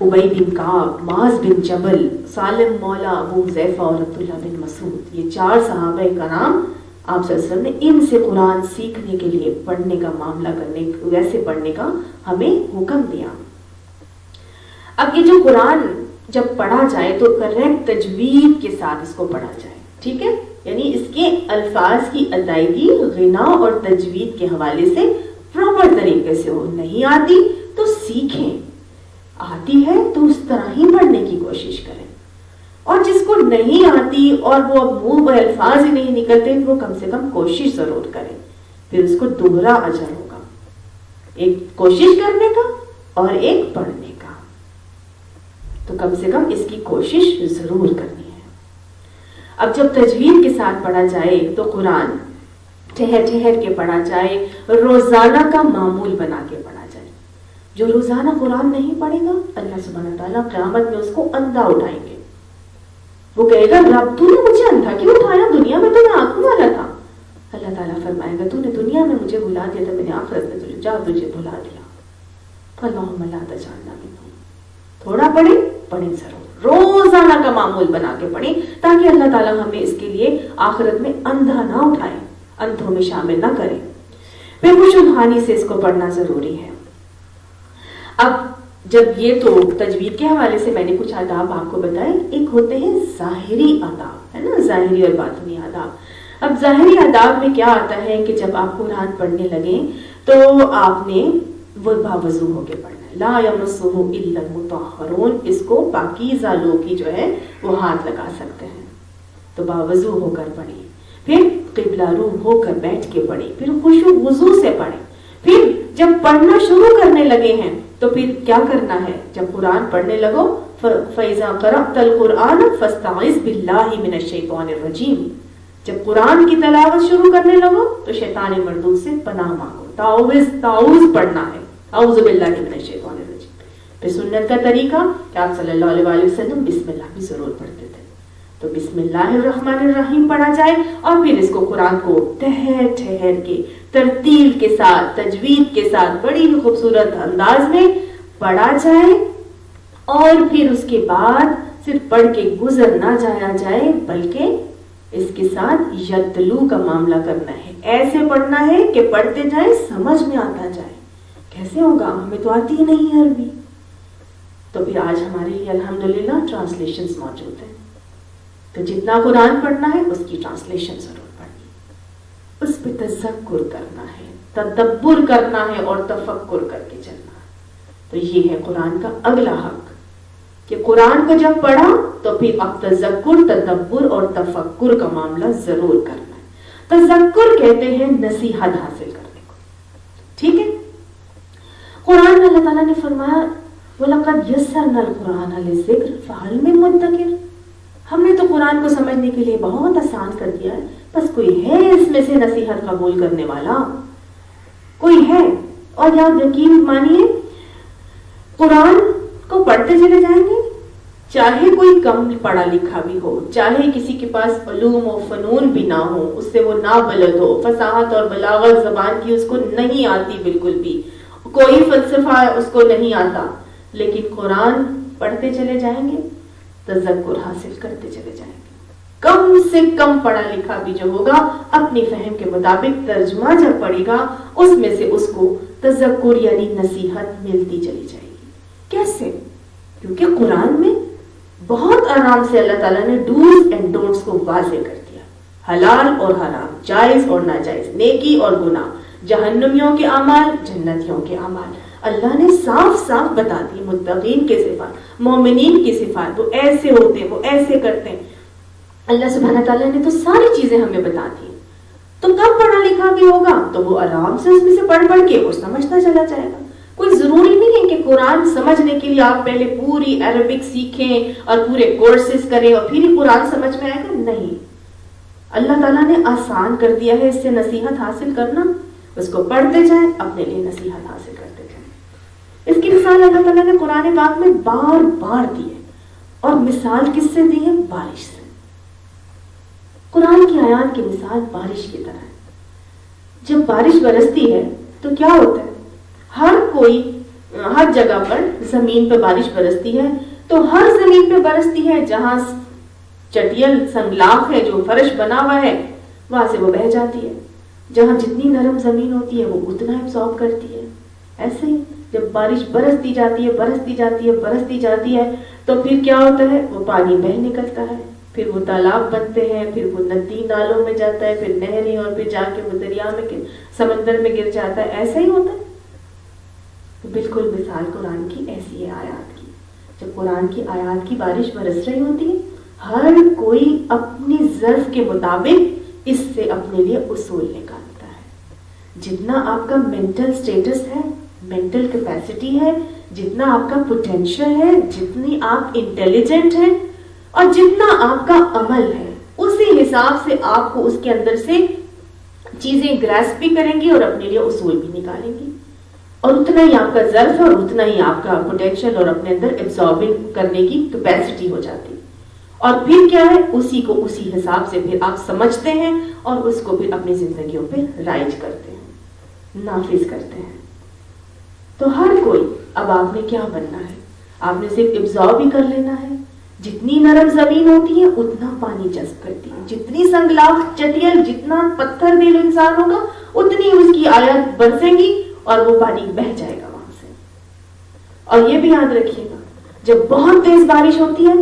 ابی بن کعب، معاذ بن جبل، سالم مولا ابو حذیفہ اور عبداللہ بن مسعود. یہ 4 صحابہ کرام آپ صلی اللہ علیہ وسلم نے ان سے قرآن سیکھنے کے لیے پڑھنے کا معاملہ کرنے، ویسے پڑھنے کا ہمیں حکم دیا. اب یہ جو قرآن جب پڑھا جائے تو کریکٹ تجوید کے ساتھ اس کو پڑھا جائے. ٹھیک ہے، یعنی اس کے الفاظ کی ادائیگی غنا اور تجوید کے حوالے سے پراپر طریقے سے ہو. نہیں آتی تو سیکھیں، آتی ہے تو اس طرح ہی پڑھنے کی کوشش کریں. اور جس کو نہیں آتی اور وہ اب منہ میں الفاظ ہی نہیں نکلتے وہ کم سے کم کوشش ضرور کریں، پھر اس کو دوہرا اجر ہوگا. ایک کوشش کرنے کا اور ایک پڑھنے کا. تو کم سے کم اس کی کوشش ضرور کرنی ہے. اب جب تجوید کے ساتھ پڑھا جائے تو قرآن ٹھہر ٹھہر کے پڑھا جائے، روزانہ کا معمول بنا کے پڑھا جائے. جو روزانہ قرآن نہیں پڑھے گا اللہ سبحانہ تعالیٰ قیامت میں اس کو اندھا اٹھائیں گے. وہ کہے گا رب تو نے مجھے اندھا کیوں اٹھایا؟ دنیا میں تو میں آنکھوں والا تھا. اللہ تعالیٰ فرمائے گا تو نے دنیا میں مجھے بھلا دیا تھا، میں نے آخرت میں تجھے بھلا دیا. اللہم لا تجعلنا منہم. تھوڑا پڑھیں ضرور، روزانہ کا معمول بنا کے پڑھیں تاکہ اللہ تعالیٰ ہمیں اس کے لیے آخرت میں اندھا نہ اٹھائے، اندھوں میں شامل نہ کرے. پھر خوش الحانی سے اس کو پڑھنا ضروری ہے. اب جب یہ تو تجوید کے حوالے سے میں نے کچھ آداب آپ کو بتائے. ایک ہوتے ہیں ظاہری آداب، ہے نا، ظاہری اور باطنی آداب. اب ظاہری آداب میں کیا آتا ہے کہ جب آپ قرآن پڑھنے لگیں تو آپ نے وہ باوضو ہو کے پڑھنا ہے. لا یمسہ الا المطہرون. اس کو پاکیزہ لوگ ہی جو ہے وہ ہاتھ لگا سکتے ہیں. تو باوضو ہو کر پڑھیں، پھر قبلہ رو ہو کر بیٹھ کے پڑھیں، پھر خشوع وضو سے پڑھیں. پھر جب پڑھنا شروع کرنے لگے ہیں تو پھر کیا کرنا ہے؟ جب قرآن پڑھنے لگو فَإِذَا قَرَأْتَ الْقُرْآنَ فَاسْتَعِذْ بِاللَّهِ مِنَ الشَّيْطَانِ الرَّجِيمِ. جب قرآن کی تلاوت شروع کرنے لگو تو شیطان مردود سے پناہ مانگو. تعوذ پڑھنا ہے، اعوذ باللہ من الشیطان الرجیم. پھر سنت کا طریقہ کہ آپ صلی اللہ علیہ وسلم بسم اللہ بھی ضرور پڑھتے تھے. تو بسم اللہ الرحمن الرحیم پڑھا جائے اور پھر اس کو قرآن کو ٹھہر ٹھہر کے ترتیل کے ساتھ، تجوید کے ساتھ بڑی خوبصورت انداز میں پڑھا جائے. اور پھر اس کے بعد صرف پڑھ کے گزر نہ جایا جائے بلکہ اس کے ساتھ یتلو کا معاملہ کرنا ہے. ایسے پڑھنا ہے کہ پڑھتے جائیں سمجھ میں آتا جائے. کیسے ہوگا؟ ہمیں تو آتی ہی نہیں ہے عربی. تو پھر آج ہمارے لیے الحمدللہ ٹرانسلیشنز موجود ہیں. تو جتنا قرآن پڑھنا ہے اس کی ٹرانسلیشن ضرور پڑھنی. اس پہ تذکر کرنا ہے، تدبر کرنا ہے اور تفکر کر کے چلنا ہے۔ تو یہ ہے قرآن کا اگلا حق کہ قرآن کو جب پڑھا تو پھر اب تذکر، تدبر اور تفکر کا معاملہ ضرور کرنا ہے۔ تذکر کہتے ہیں نصیحت حاصل کرنے کو، ٹھیک ہے۔ قرآن میں اللہ تعالیٰ نے فرمایا وَلَقَدْ يَسَّرْنَا الْقُرْآنَ لِلذِّكْرِ فَهَلْ مِن مُدَّكِرٍ، ہم نے تو قرآن کو سمجھنے کے لیے بہت آسان کر دیا ہے، بس کوئی ہے اس میں سے نصیحت قبول کرنے والا، کوئی ہے؟ اور یاد یقین مانیے قرآن کو پڑھتے چلے جائیں گے، چاہے کوئی کم پڑھا لکھا بھی ہو، چاہے کسی کے پاس علوم و فنون بھی نہ ہو، اس سے وہ نابلد ہو، فصاحت اور بلاغت زبان کی اس کو نہیں آتی بالکل بھی، کوئی فلسفہ اس کو نہیں آتا، لیکن قرآن پڑھتے چلے جائیں گے، تذکر حاصل کرتے چلے جائیں گے۔ کم سے کم پڑھا لکھا بھی جو ہوگا اپنی فہم کے مطابق ترجمہ جب پڑھے گا اس میں سے اس کو تذکر یعنی نصیحت ملتی چلی جائے گی۔ کیسے؟ کیونکہ قرآن میں بہت آرام سے اللہ تعالیٰ نے ڈوز اینڈ ڈونٹس کو واضح کر دیا، حلال اور حرام، جائز اور ناجائز، نیکی اور گناہ، جہنمیوں کے اعمال، جنتیوں کے اعمال۔ اللہ نے صاف صاف بتا دی متقین کے صفات، مومنین کی صفات، وہ ایسے ہوتے ہیں، وہ ایسے کرتے ہیں۔ اللہ سبحانہ تعالیٰ نے تو ساری چیزیں ہمیں بتا دی۔ تو کم پڑھا لکھا بھی ہوگا تو وہ آرام سے اس میں سے پڑھ پڑھ کے اور سمجھتا چلا جائے گا۔ کوئی ضروری نہیں ہے کہ قرآن سمجھنے کے لیے آپ پہلے پوری عربک سیکھیں اور پورے کورسز کریں اور پھر ہی قرآن سمجھ میں آئے گا، نہیں۔ اللہ تعالیٰ نے آسان کر دیا ہے اس سے نصیحت حاصل کرنا، اس کو پڑھتے جائیں، اپنے لیے نصیحت حاصل کرتے جائیں۔ اس کی مثال اللہ تعالیٰ نے قرآن پاک میں بار بار دی ہے، اور مثال کس سے دی ہے؟ بارش سے۔ قرآن کی آیات کی مثال بارش کی طرح ہے۔ جب بارش برستی ہے تو کیا ہوتا ہے؟ ہر جگہ پر زمین پہ بارش برستی ہے، تو ہر زمین پہ برستی ہے جہاں چٹیل سنگلاخ ہے، جو فرش بنا ہوا ہے، وہاں سے وہ بہہ جاتی ہے۔ جہاں جتنی نرم زمین ہوتی ہے وہ اتنا ایبزارب کرتی ہے۔ ایسے ہی جب بارش برستی جاتی ہے، برستی جاتی ہے، برستی جاتی ہے، تو پھر کیا ہوتا ہے؟ وہ پانی بہہ نکلتا ہے، پھر وہ تالاب بنتے ہیں، پھر وہ ندی نالوں میں جاتا ہے، پھر نہریں، اور پھر جا کے وہ دریا میں، سمندر میں گر جاتا ہے۔ ایسا ہی ہوتا ہے۔ بالکل مثال قرآن کی ایسی ہے آیات کی۔ جب قرآن کی آیات کی بارش برس رہی ہوتی ہے، ہر کوئی اپنی ظرف کے مطابق اس سے اپنے لیے اصول نکالتا ہے۔ جتنا آپ کا مینٹل سٹیٹس ہے، مینٹل کیپیسٹی ہے، جتنا آپ کا پوٹینشل ہے، جتنی آپ انٹیلیجنٹ ہیں، اور جتنا آپ کا عمل ہے، اسی حساب سے آپ کو اس کے اندر سے چیزیں گراسپ بھی کریں گی اور اپنے لیے اصول بھی نکالیں گی، اور اتنا ہی آپ کا ظرف ہے اور اتنا ہی آپ کا پوٹینشل اور اپنے اندر ایبزاربنگ کرنے کی کیپیسٹی ہو جاتی ہے۔ اور پھر کیا ہے؟ اسی کو اسی حساب سے پھر آپ سمجھتے ہیں اور اس کو پھر اپنی زندگیوں پہ رائج کرتے ہیں، نافذ کرتے ہیں۔ تو ہر کوئی، اب آپ نے کیا بننا ہے؟ آپ نے صرف ایبزارب ہی کر لینا ہے۔ جتنی نرم زمین ہوتی ہے اتنا پانی جذب کرتی ہے، جتنی سنگلاخ چٹیل، جتنا پتھر دل انسان ہوگا اتنی اس کی آیات برسیں گی اور وہ پانی بہہ جائے گا وہاں سے۔ اور یہ بھی یاد رکھیے گا، جب بہت تیز بارش ہوتی ہے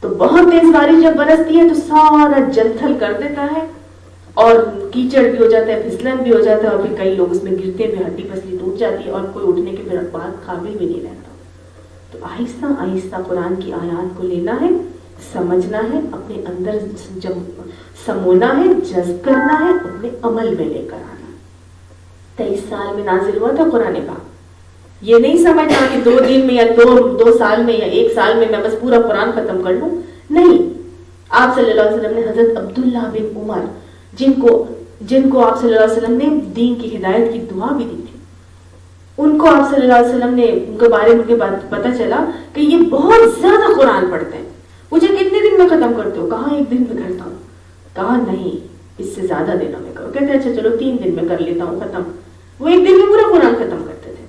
تو بہت تیز بارش جب برستی ہے تو سارا جل تھل کر دیتا ہے، اور کیچڑ بھی ہو جاتا ہے، پھسلن بھی ہو جاتا ہے، اور پھر کئی لوگ اس میں گرتے ہوئے ہڈی پسلی ٹوٹ جاتی ہے اور کوئی اٹھنے کے بعد قابل بھی نہیں رہتا۔ تو آہستہ آہستہ قرآن کی آیات کو لینا ہے، سمجھنا ہے، اپنے اندر سمونا ہے، جذب کرنا ہے، اپنے عمل میں لے کر آنا۔ 23 سال میں نازل ہوا تھا قرآن پاک۔ یہ نہیں سمجھنا کہ 2 دن میں یا 2 سال میں یا 1 سال میں بس پورا قرآن ختم کر لوں، نہیں۔ آپ صلی اللہ علیہ وسلم نے حضرت عبداللہ بن عمر، جن کو آپ صلی اللہ علیہ وسلم نے دین کی ہدایت کی دعا بھی دی تھی، ان کو آپ صلی اللہ علیہ وسلم نے ان کے بارے میں پتہ چلا کہ یہ بہت زیادہ قرآن پڑھتے ہیں۔ مجھے کتنے دن میں ختم کرتے ہو؟ کہا 1 دن میں کرتا ہوں۔ کہا نہیں، اس سے زیادہ دنوں میں کرو۔ کہتے اچھا چلو 3 دن میں کر لیتا ہوں ختم۔ وہ 1 دن میں پورا قرآن ختم کرتے تھے۔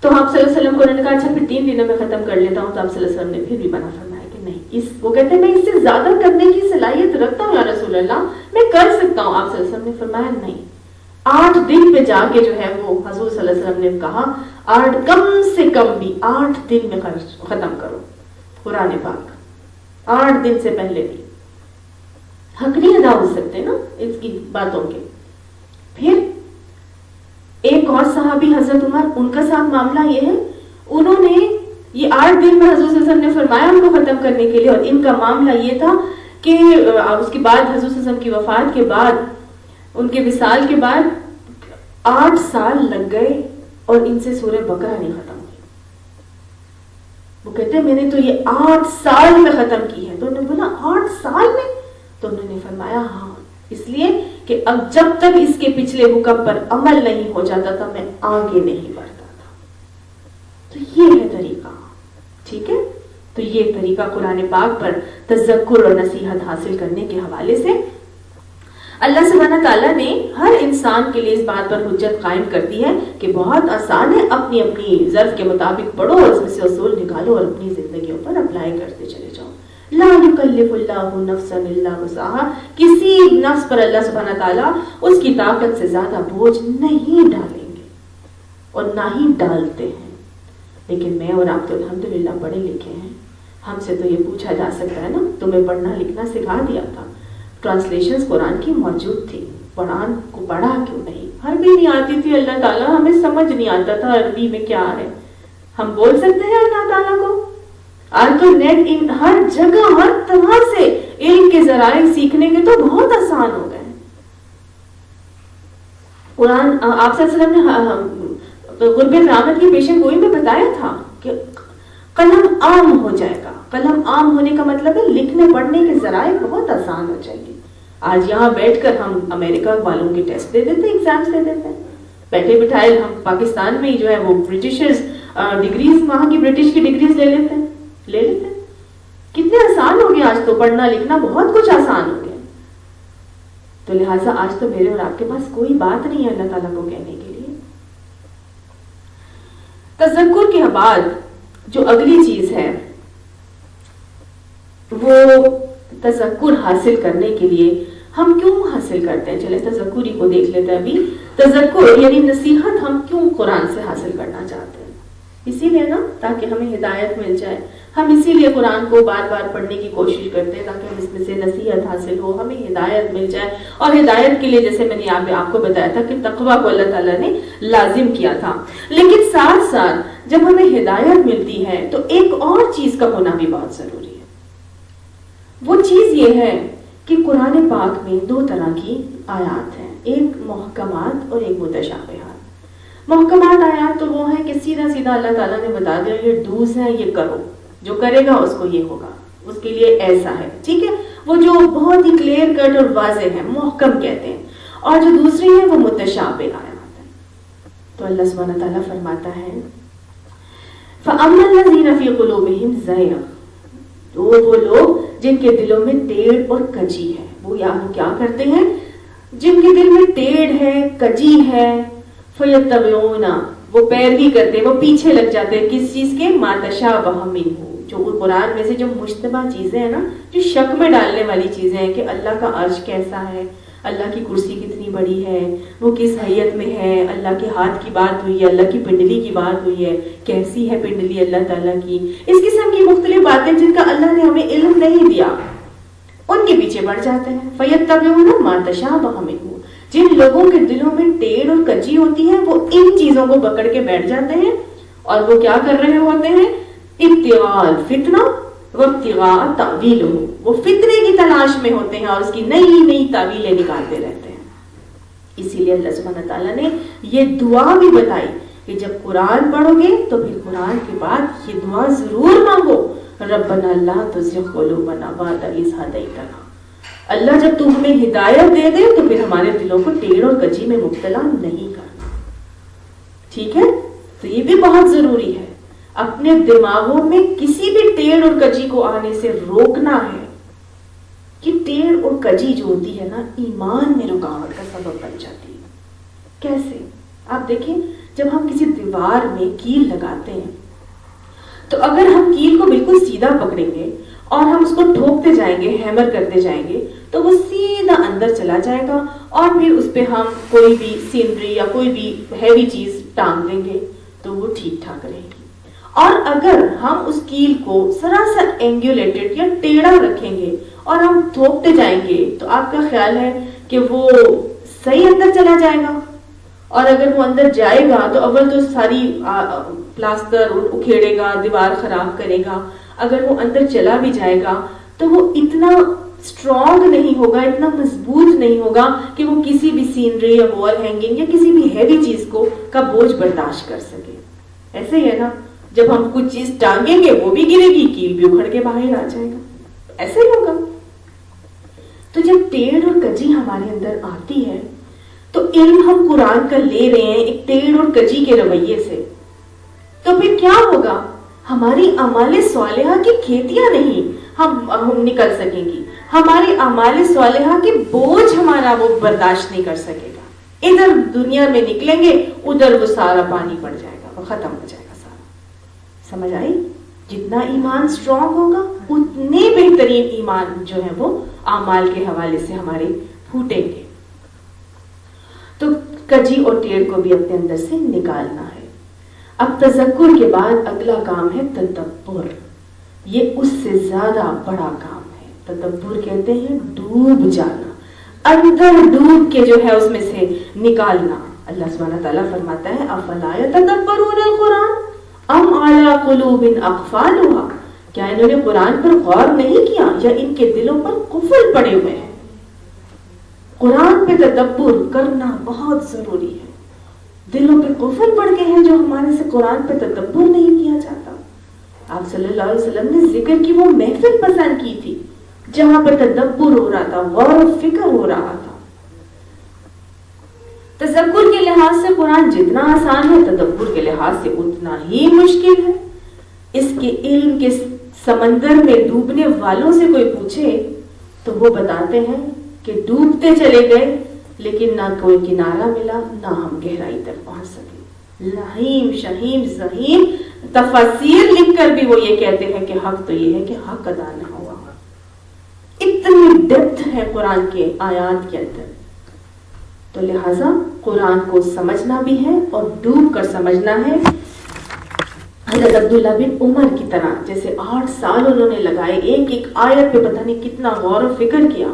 تو آپ صلی اللہ علیہ وسلم کو نے کہا اچھا پھر 3 دنوں میں ختم کر لیتا ہوں۔ تو آپ صلی اللہ علیہ وسلم نے پھر بھی منع فرمایا کہ نہیں، وہ کہتے ہیں میں اس سے زیادہ کرنے کی صلاحیت رکھتا ہوں یا رسول اللہ، میں کر سکتا ہوں۔ آپ صلی اللہ علیہ وسلم نے فرمایا نہیں، 8 دن پہ جا کے جو ہے وہ حضور صلی اللہ علیہ وسلم نے کہا 8 کم سے کم بھی 8 دن میں ختم کرو قرآن پاک، 8 دن سے پہلے بھی۔ حق نہیں ادا ہو سکتے نا اس کی باتوں کے. پھر ایک اور صحابی حضرت عمر، ان کا ساتھ معاملہ یہ ہے، انہوں نے یہ 8 دن میں حضور صلی اللہ علیہ وسلم نے فرمایا ان کو ختم کرنے کے لیے، اور ان کا معاملہ یہ تھا کہ اس کے بعد حضور صلی اللہ علیہ وسلم کی وفات کے بعد، ان کے وصال کے بعد 8 سال لگ گئے اور ان سے سورہ بقرہ نہیں ختم ہوئی. وہ کہتے ہیں میں نے تو یہ 8 سال میں ختم کی ہے. تو انہوں نے بولا 8 سال میں؟ تو انہوں نے فرمایا ہاں، اس لیے کہ اب جب تک اس کے پچھلے حکم پر عمل نہیں ہو جاتا تھا میں آگے نہیں بڑھتا تھا. تو یہ ہے طریقہ، ٹھیک ہے. تو یہ طریقہ قرآن پاک پر تذکر اور نصیحت حاصل کرنے کے حوالے سے اللہ سبحانہ تعالیٰ نے ہر انسان کے لیے اس بات پر حجت قائم کر دی ہے کہ بہت آسان ہے، اپنی اپنی ظرف کے مطابق پڑھو اور اس میں سے اصول نکالو اور اپنی زندگیوں پر اپلائی کرتے چلے جاؤ. لا یکلف اللہ نفسا الا وسعها، کسی نفس پر اللہ سبحانہ تعالیٰ اس کی طاقت سے زیادہ بوجھ نہیں ڈالیں گے اور نہ ہی ڈالتے ہیں. لیکن میں اور آپ تو الحمدللہ پڑھے لکھے ہیں، ہم سے تو یہ پوچھا جا سکتا ہے نا، تمہیں پڑھنا لکھنا سکھا دیا تھا، ٹرانسلیشنز قرآن کی موجود تھی، قرآن کو پڑھا کیوں نہیں؟ عربی نہیں آتی تھی اللہ تعالیٰ، ہمیں سمجھ نہیں آتا تھا عربی میں کیا ہے. ہم بول سکتے ہیں اللہ تعالیٰ کو؟ آج تو نیٹ ان ہر جگہ ہر طرح سے علم کے ذرائع سیکھنے کے تو بہت آسان ہو گئے. قرآن آپ صلی اللہ علیہ وسلم نے غربت آمد کی پیشن گوئی میں بتایا تھا کہ قلم عام ہو جائے گا. قلم عام ہونے کا مطلب ہے لکھنے پڑھنے کے ذرائع بہت آسان ہو جائیں گے. آج یہاں بیٹھ کر ہم امریکہ والوں کے ٹیسٹ دے دیتے ہیں، ایگزامس دے دیتے ہیں، بیٹھے بٹھائے. ہم پاکستان میں جو ہے وہ برٹشرز ڈگریز، وہاں کی برٹش کی ڈگریز لے لیتے ہیں. کتنے آسان ہو گیا آج تو، پڑھنا لکھنا بہت کچھ آسان ہو گیا. تو لہٰذا آج تو میرے اور آپ کے پاس کوئی بات نہیں ہے اللہ تعالیٰ کو کہنے کے لیے. تذکر کے بعد جو اگلی چیز ہے وہ تذکر حاصل کرنے کے لیے ہم کیوں حاصل کرتے ہیں. چلے تذکری کو دیکھ لیتے ہیں. ابھی تذکر یعنی نصیحت ہم کیوں قرآن سے حاصل کرنا چاہتے ہیں؟ اسی لیے نا، تاکہ ہمیں ہدایت مل جائے. ہم اسی لیے قرآن کو بار بار پڑھنے کی کوشش کرتے ہیں تاکہ ہم اس میں سے نصیحت حاصل ہو، ہمیں ہدایت مل جائے. اور ہدایت کے لیے جیسے میں نے آپ کو بتایا تھا کہ تقویٰ کو اللہ تعالیٰ نے لازم کیا تھا. لیکن ساتھ ساتھ جب ہمیں ہدایت ملتی ہے تو ایک اور چیز کا ہونا بھی بہت ضروری ہے. وہ چیز یہ ہے کہ قرآن پاک میں 2 طرح کی آیات ہیں، ایک محکمات اور ایک متشابہات. محکمات آیات تو وہ ہیں کہ سیدھا سیدھا اللہ تعالیٰ نے بتا دیا یہ ڈوز ہیں، یہ کرو، جو کرے گا اس کو یہ ہوگا، اس کے لیے ایسا ہے، ٹھیک ہے. وہ جو بہت ہی کلیئر کٹ اور واضح ہے، محکم کہتے ہیں. اور جو دوسری ہے وہ متشابہ آیات ہے. تو اللہ سبحانہ تعالیٰ فرماتا ہے فَأَمَّا الَّذِينَ فِي قُلُوبِهِمْ زَيْغٌ، تو وہ لوگ جن کے دلوں میں ٹیڑھ اور کجی ہے. وہ کیا کرتے ہیں؟ جن کے دل میں ٹیڑھ ہے، کجی ہے، فَيَتَّبِعُونَ، وہ پیروی کرتے ہیں، وہ پیچھے لگ جاتے ہیں کس چیز کے؟ مَا تَشَابَهَ مِنْهُ، جو قرآن میں سے جو مشتبہ چیزیں ہیں نا، جو شک میں ڈالنے والی چیزیں ہیں کہ اللہ کا عرش کیسا ہے، اللہ کی کرسی کتنی بڑی ہے، وہ کس حیت میں ہے، اللہ کے ہاتھ کی بات ہوئی ہے، اللہ کی پنڈلی کی بات ہوئی ہے، کیسی ہے پنڈلی اللہ تعالیٰ کی، اس قسم کی مختلف باتیں جن کا اللہ نے ہمیں علم نہیں دیا، ان کے پیچھے بڑھ جاتے ہیں. فَيَتَّبِعُونَ مَا تَشَابَهَ مِنْهُ، جن لوگوں کے دلوں میں ٹیڑھ اور کجی ہوتی ہے وہ ان چیزوں کو پکڑ کے بیٹھ جاتے ہیں اور وہ کیا کر رہے ہوتے ہیں؟ ابتغاء الفتنہ وابتغاء تأویلہ، وہ فتنے کی تلاش میں ہوتے ہیں اور اس کی نئی نئی تعویلیں نکالتے رہتے ہیں. اسی لیے اللہ سبحانہ تعالیٰ نے یہ دعا بھی بتائی کہ جب قرآن پڑھو گے تو پھر قرآن کے بعد یہ دعا ضرور مانگو، ربنا لا تزغ قلوبنا بعد اذ ہدیتنا. اللہ جب تو ہمیں ہدایت دے دے تو پھر ہمارے دلوں کو ٹیڑھ اور کجی میں مبتلا نہیں کرنا. ٹھیک ہے، تو یہ بھی بہت ضروری ہے. اپنے دماغوں میں کسی بھی ٹیڑھ اور کجی کو آنے سے روکنا ہے. کہ ٹیڑھ اور کجی جو ہوتی ہے نا، ایمان میں رکاوٹ کا سبب بن جاتی ہے. کیسے؟ آپ دیکھیں، جب ہم کسی دیوار میں کیل لگاتے ہیں تو اگر ہم کیل کو بالکل سیدھا پکڑیں گے اور ہم اس کو ٹھوکتے جائیں گے، ہیمر کرتے جائیں گے، تو وہ سیدھا اندر چلا جائے گا اور پھر اس پہ ہم کوئی بھی سینری یا کوئی بھی ہیوی چیز ٹانگ دیں گے تو وہ ٹھیک ٹھاک رہے گی. اور اگر ہم اس کیل کو ذرا سا اینگولیٹڈ یا ٹیڑھا رکھیں گے اور ہم تھوکتے جائیں گے تو آپ کا خیال ہے کہ وہ صحیح اندر چلا جائے گا؟ اور اگر وہ اندر جائے گا تو اول تو ساری پلاسٹر اکھیڑے گا، دیوار خراب کرے گا. اگر وہ اندر چلا بھی جائے گا تو وہ اتنا اسٹرانگ نہیں ہوگا، اتنا مضبوط نہیں ہوگا کہ وہ کسی بھی سینری یا وال ہینگنگ یا کسی بھی ہیوی چیز کا بوجھ برداشت کر سکے. ایسے ہی ہے نا، جب ہم کچھ چیز ٹانگیں گے وہ بھی گرے گی، کیل بھی اکھڑ کے باہر آ جائے گا. ایسے ہی ہوگا. تو جب ٹیڑھ اور کجی ہمارے اندر آتی ہے تو علم ہم قرآن کا لے رہے ہیں ایک ٹیڑھ اور کجی کے رویے سے، تو پھر کیا ہوگا؟ ہماری اعمال صالحہ کی کھیتیاں نہیں ہم نکل سکیں گی، ہماری اعمال صالحہ کے بوجھ ہمارا وہ برداشت نہیں کر سکے گا. ادھر دنیا میں نکلیں گے، ادھر وہ سارا پانی پڑ جائے گا، وہ ختم ہو جائے گا سارا. سمجھ آئی؟ جتنا ایمان سٹرونگ ہوگا اتنے بہترین ایمان جو ہے وہ اعمال کے حوالے سے ہمارے پھوٹیں گے. تو کجی اور ٹیڑھ کو بھی اپنے اندر سے نکالنا ہے. اب تذکر کے بعد اگلا کام ہے تدبر. یہ اس سے زیادہ بڑا کام ہے. تدبر کہتے ہیں ڈوب جانا، اندر ڈوب کے جو ہے اس میں سے نکالنا. اللہ سبحانہ تعالیٰ فرماتا ہے افلا یتدبرون القرآن ام علی قلوب اقفالها، کیا انہوں نے قرآن پر غور نہیں کیا یا ان کے دلوں پر قفل پڑے ہوئے ہیں؟ قرآن پہ تدبر کرنا بہت ضروری ہے. دلوں پہ قفل پڑ گئے ہیں جو ہمارے سے قرآن پہ تدبر نہیں کیا جاتا. آپ صلی اللہ علیہ وسلم نے ذکر کی وہ محفل پسند کی تھی جہاں پر تدبر ہو رہا تھا، غور و فکر ہو رہا تھا. تذکر کے لحاظ سے قرآن جتنا آسان ہے تدبر کے لحاظ سے اتنا ہی مشکل ہے. اس کے علم کے سمندر میں ڈوبنے والوں سے کوئی پوچھے تو وہ بتاتے ہیں کہ ڈوبتے چلے گئے لیکن نہ کوئی کنارہ ملا، نہ ہم گہرائی تک پہنچ سکے. لہیم شہیم زہیم تفاسیر لکھ کر بھی وہ یہ کہتے ہیں کہ حق تو یہ ہے کہ حق ادا نہ ہوا. اتنی ڈیپتھ ہے قرآن کے آیات کے اندر. تو لہٰذا قرآن کو سمجھنا بھی ہے اور ڈوب کر سمجھنا ہے. حضرت عبداللہ بن عمر کی طرح جیسے 8 سال انہوں نے لگائے ایک ایک آیت پہ پتہ نہیں کتنا غور و فکر کیا.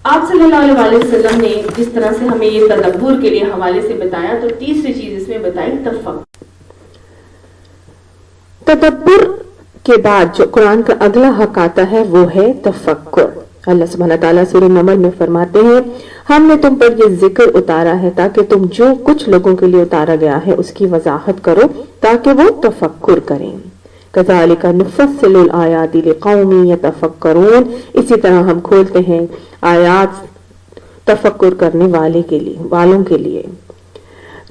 آپ صلی اللہ علیہ وسلم نے جس طرح سے ہمیں یہ تدبر کے لیے حوالے سے بتایا تو تیسری چیز اس میں بتائی تفکر. تدبر کے بعد جو قرآن کا اگلا حق آتا ہے وہ ہے تفکر. اللہ سبحانہ تعالیٰ سورہ نمل میں فرماتے ہیں ہم نے تم پر یہ ذکر اتارا ہے تاکہ تم جو کچھ لوگوں کے لیے اتارا گیا ہے اس کی وضاحت کرو تاکہ وہ تفکر کریں. کذالک نفصل الآیات لقوم یتفکرون، اسی طرح ہم کھولتے ہیں آیات تفکر کرنے والوں کے لیے.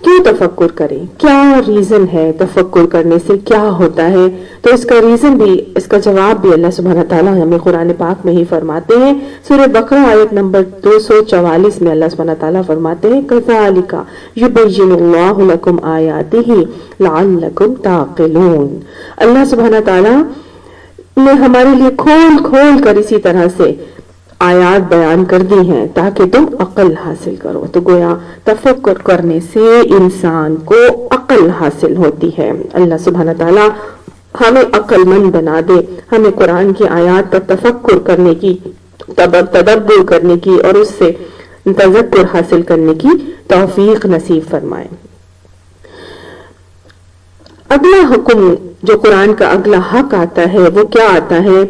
کیوں تفکر کریں؟ کیا ریزن ہے تفکر کرنے سے؟ کیا ہوتا ہے؟ تو اس کا ریزن بھی، اس کا جواب بھی اللہ سبحانہ تعالیٰ ہمیں قرآن پاک میں ہی فرماتے ہیں. سورہ بقرہ آیت نمبر 244 میں اللہ سبحانہ تعالیٰ فرماتے ہیں کذالک یبین اللہ لکم آیاتہ لعلکم تعقلون. اللہ سبحانہ تعالیٰ نے ہمارے لیے کھول کھول کر اسی طرح سے آیات بیان کر دی ہیں تاکہ تم عقل حاصل کرو. تو گویا تفکر کرنے سے انسان کو عقل حاصل ہوتی ہے. اللہ سبحانہ تعالیٰ ہمیں عقل مند بنا دے، ہمیں قرآن کی آیات پر تفکر کرنے کی، تدبر کرنے کی اور اس سے تذکر حاصل کرنے کی توفیق نصیب فرمائے. اگلا حکم جو قرآن کا اگلا حق آتا ہے وہ کیا آتا ہے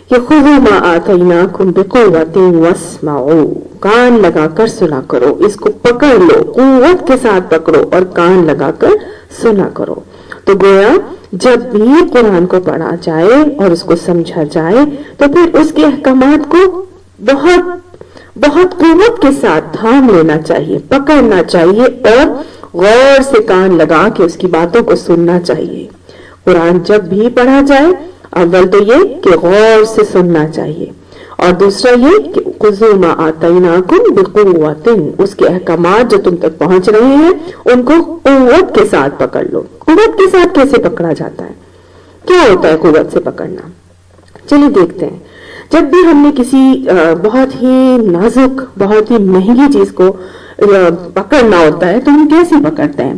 کہ خذوا ما آتیناکم بقوۃ واسمعوا، کان لگا کر سنا کرو. اس کو پکڑ لو، قوت کے ساتھ پکڑو اور کان لگا کر سنا کرو. تو گویا جب بھی قرآن کو پڑھا جائے اور اس کو سمجھا جائے تو پھر اس کے احکامات کو بہت قوت کے ساتھ تھام لینا چاہیے، پکڑنا چاہیے اور غور سے کان لگا کے اس کی باتوں کو سننا چاہیے. قرآن جب بھی پڑھا جائے اول تو یہ کہ غور سے سننا چاہیے اور دوسرا یہ کہ خذوا ما آتیناکم بقوۃ، اس کے احکامات جو تم تک پہنچ رہے ہیں ان کو قوت کے ساتھ پکڑ لو. قوت کے ساتھ کیسے پکڑا جاتا ہے؟ کیا ہوتا ہے قوت سے پکڑنا؟ چلیے دیکھتے ہیں. جب بھی ہم نے کسی بہت ہی نازک، بہت ہی مہنگی چیز کو پکڑنا ہوتا ہے تو ہم کیسے پکڑتے ہیں؟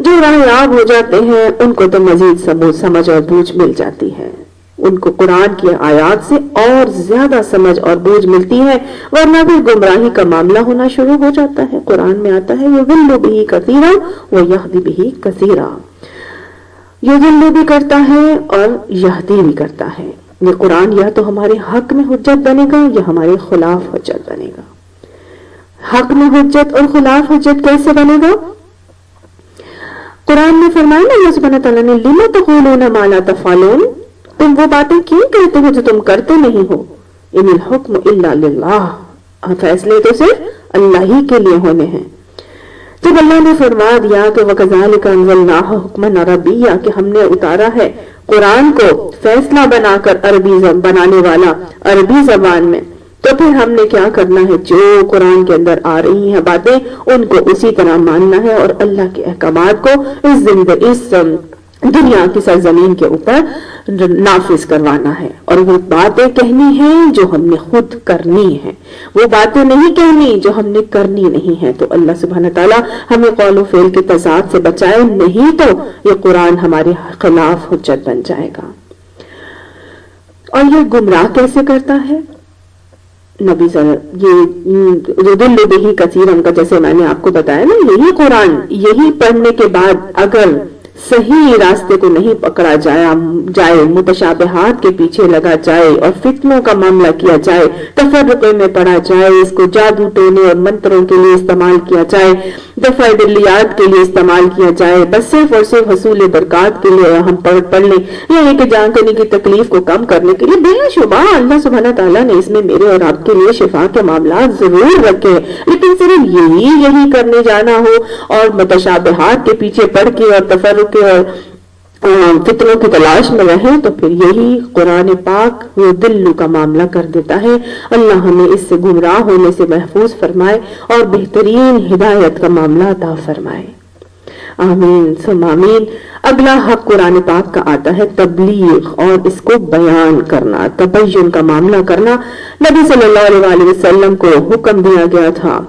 جو راہیاب ہو جاتے ہیں ان کو تو مزید سمجھ اور بوجھ مل جاتی ہے، ان کو قرآن کی آیات سے اور زیادہ سمجھ اور بوجھ ملتی ہے، ورنہ پھر گمراہی کا معاملہ ہونا شروع ہو جاتا ہے۔ قرآن میں آتا ہے یضل بہ کثیرا ویہدی بہ کثیرا، یضل بھی کرتا ہے اور یہدی بھی کرتا ہے۔ یہ قرآن یا تو ہمارے حق میں حجت بنے گا یا ہمارے خلاف حجت بنے گا۔ حق میں حجت اور خلاف حجت کیسے بنے گا؟ قرآن میں فرمایا نا اللہ سبحانہ تعالیٰ نے لِمَ تَقُولُونَ مَا لَا تَفْعَلُونَ، تم وہ باتیں کیوں کہتے ہو جو تم کرتے نہیں ہو؟ ان الحکم الا للہ، فیصلے تو صرف اللہ ہی کے لیے ہونے ہیں۔ جب اللہ نے فرما دیا کہ وَكَذَلِكَ أَنزَلْنَاهُ حُكْمًا عَرَبِيًّا، کہ ہم نے اتارا ہے قرآن کو فیصلہ بنا کر بنانے والا عربی زبان میں، تو پھر ہم نے کیا کرنا ہے؟ جو قرآن کے اندر آ رہی ہیں باتیں ان کو اسی طرح ماننا ہے اور اللہ کے احکامات کو اس دنیا کی سرزمین کے اوپر نافذ کروانا ہے، اور وہ باتیں کہنی ہیں جو ہم نے خود کرنی ہے، وہ باتیں نہیں کہنی جو ہم نے کرنی نہیں ہے۔ تو اللہ سبحانہ تعالیٰ ہمیں قول و فعل کے تضاد سے بچائے، نہیں تو یہ قرآن ہمارے خلاف حجت بن جائے گا۔ اور یہ گمراہ کیسے کرتا ہے؟ نبی یہ یضل بہ کثیرا کا جیسے میں نے آپ کو بتایا نا، یہی قرآن، یہی پڑھنے کے بعد اگر صحیح راستے کو نہیں پکڑا جائے، متشابہات کے پیچھے لگا جائے اور فتنوں کا معاملہ کیا جائے، تفرقے میں پڑا جائے، اس کو جادو ٹونے اور منتروں کے لیے استعمال کیا جائے، دفع دلیات کے لیے استعمال کیا جائے، بس صرف اور صرف حصول برکات کے لیے ہم پڑھ لیں، یا ایک جان کرنے کی تکلیف کو کم کرنے کے لیے، بلا شبہ اللہ سبحانہ تعالیٰ نے اس میں میرے اور آپ کے لیے شفا کے معاملات ضرور رکھے ہیں، لیکن صرف یہی کرنے جانا ہو اور متشابہات کے پیچھے پڑ کے اور تفرق اور فتنوں کی تلاش میں رہیں، تو پھر یہی قرآن پاک وہ دل کا معاملہ کر دیتا ہے۔ اللہ ہمیں اس سے گمراہ ہونے سے محفوظ فرمائے اور بہترین ہدایت کا معاملہ عطا فرمائے، آمین ثم آمین۔ اگلا حق قرآن پاک کا آتا ہے تبلیغ اور اس کو بیان کرنا، تبین کا معاملہ کرنا۔ نبی صلی اللہ علیہ وسلم کو حکم دیا گیا تھا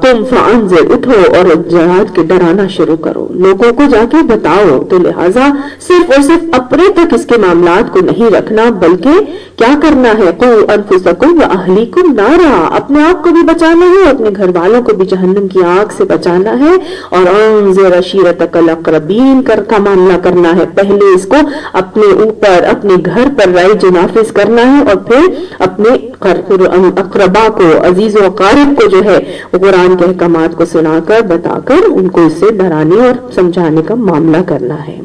تم فانذر، اٹھو اور جہاد کے ڈرانا شروع کرو، لوگوں کو جا کے بتاؤ۔ تو لہٰذا صرف اور صرف اپنے تک اس کے معاملات کو نہیں رکھنا، بلکہ کیا کرنا ہے؟ قوا انفسکم واہلیکم نارا، اپنے آپ کو بھی بچانا ہے، اپنے گھر والوں کو بھی جہنم کی آگ سے بچانا ہے، اور انذر عشیرتک الاقربین کا معاملہ کرنا ہے۔ پہلے اس کو اپنے اوپر، اپنے گھر پر رائج نافذ کرنا ہے، اور پھر اپنے اقربا کو، عزیز و اقارب کو جو ہے قرآن کے احکامات کو سنا کر، بتا کر ان کو اس سے ڈرانے اور سمجھانے کا معاملہ کرنا ہے۔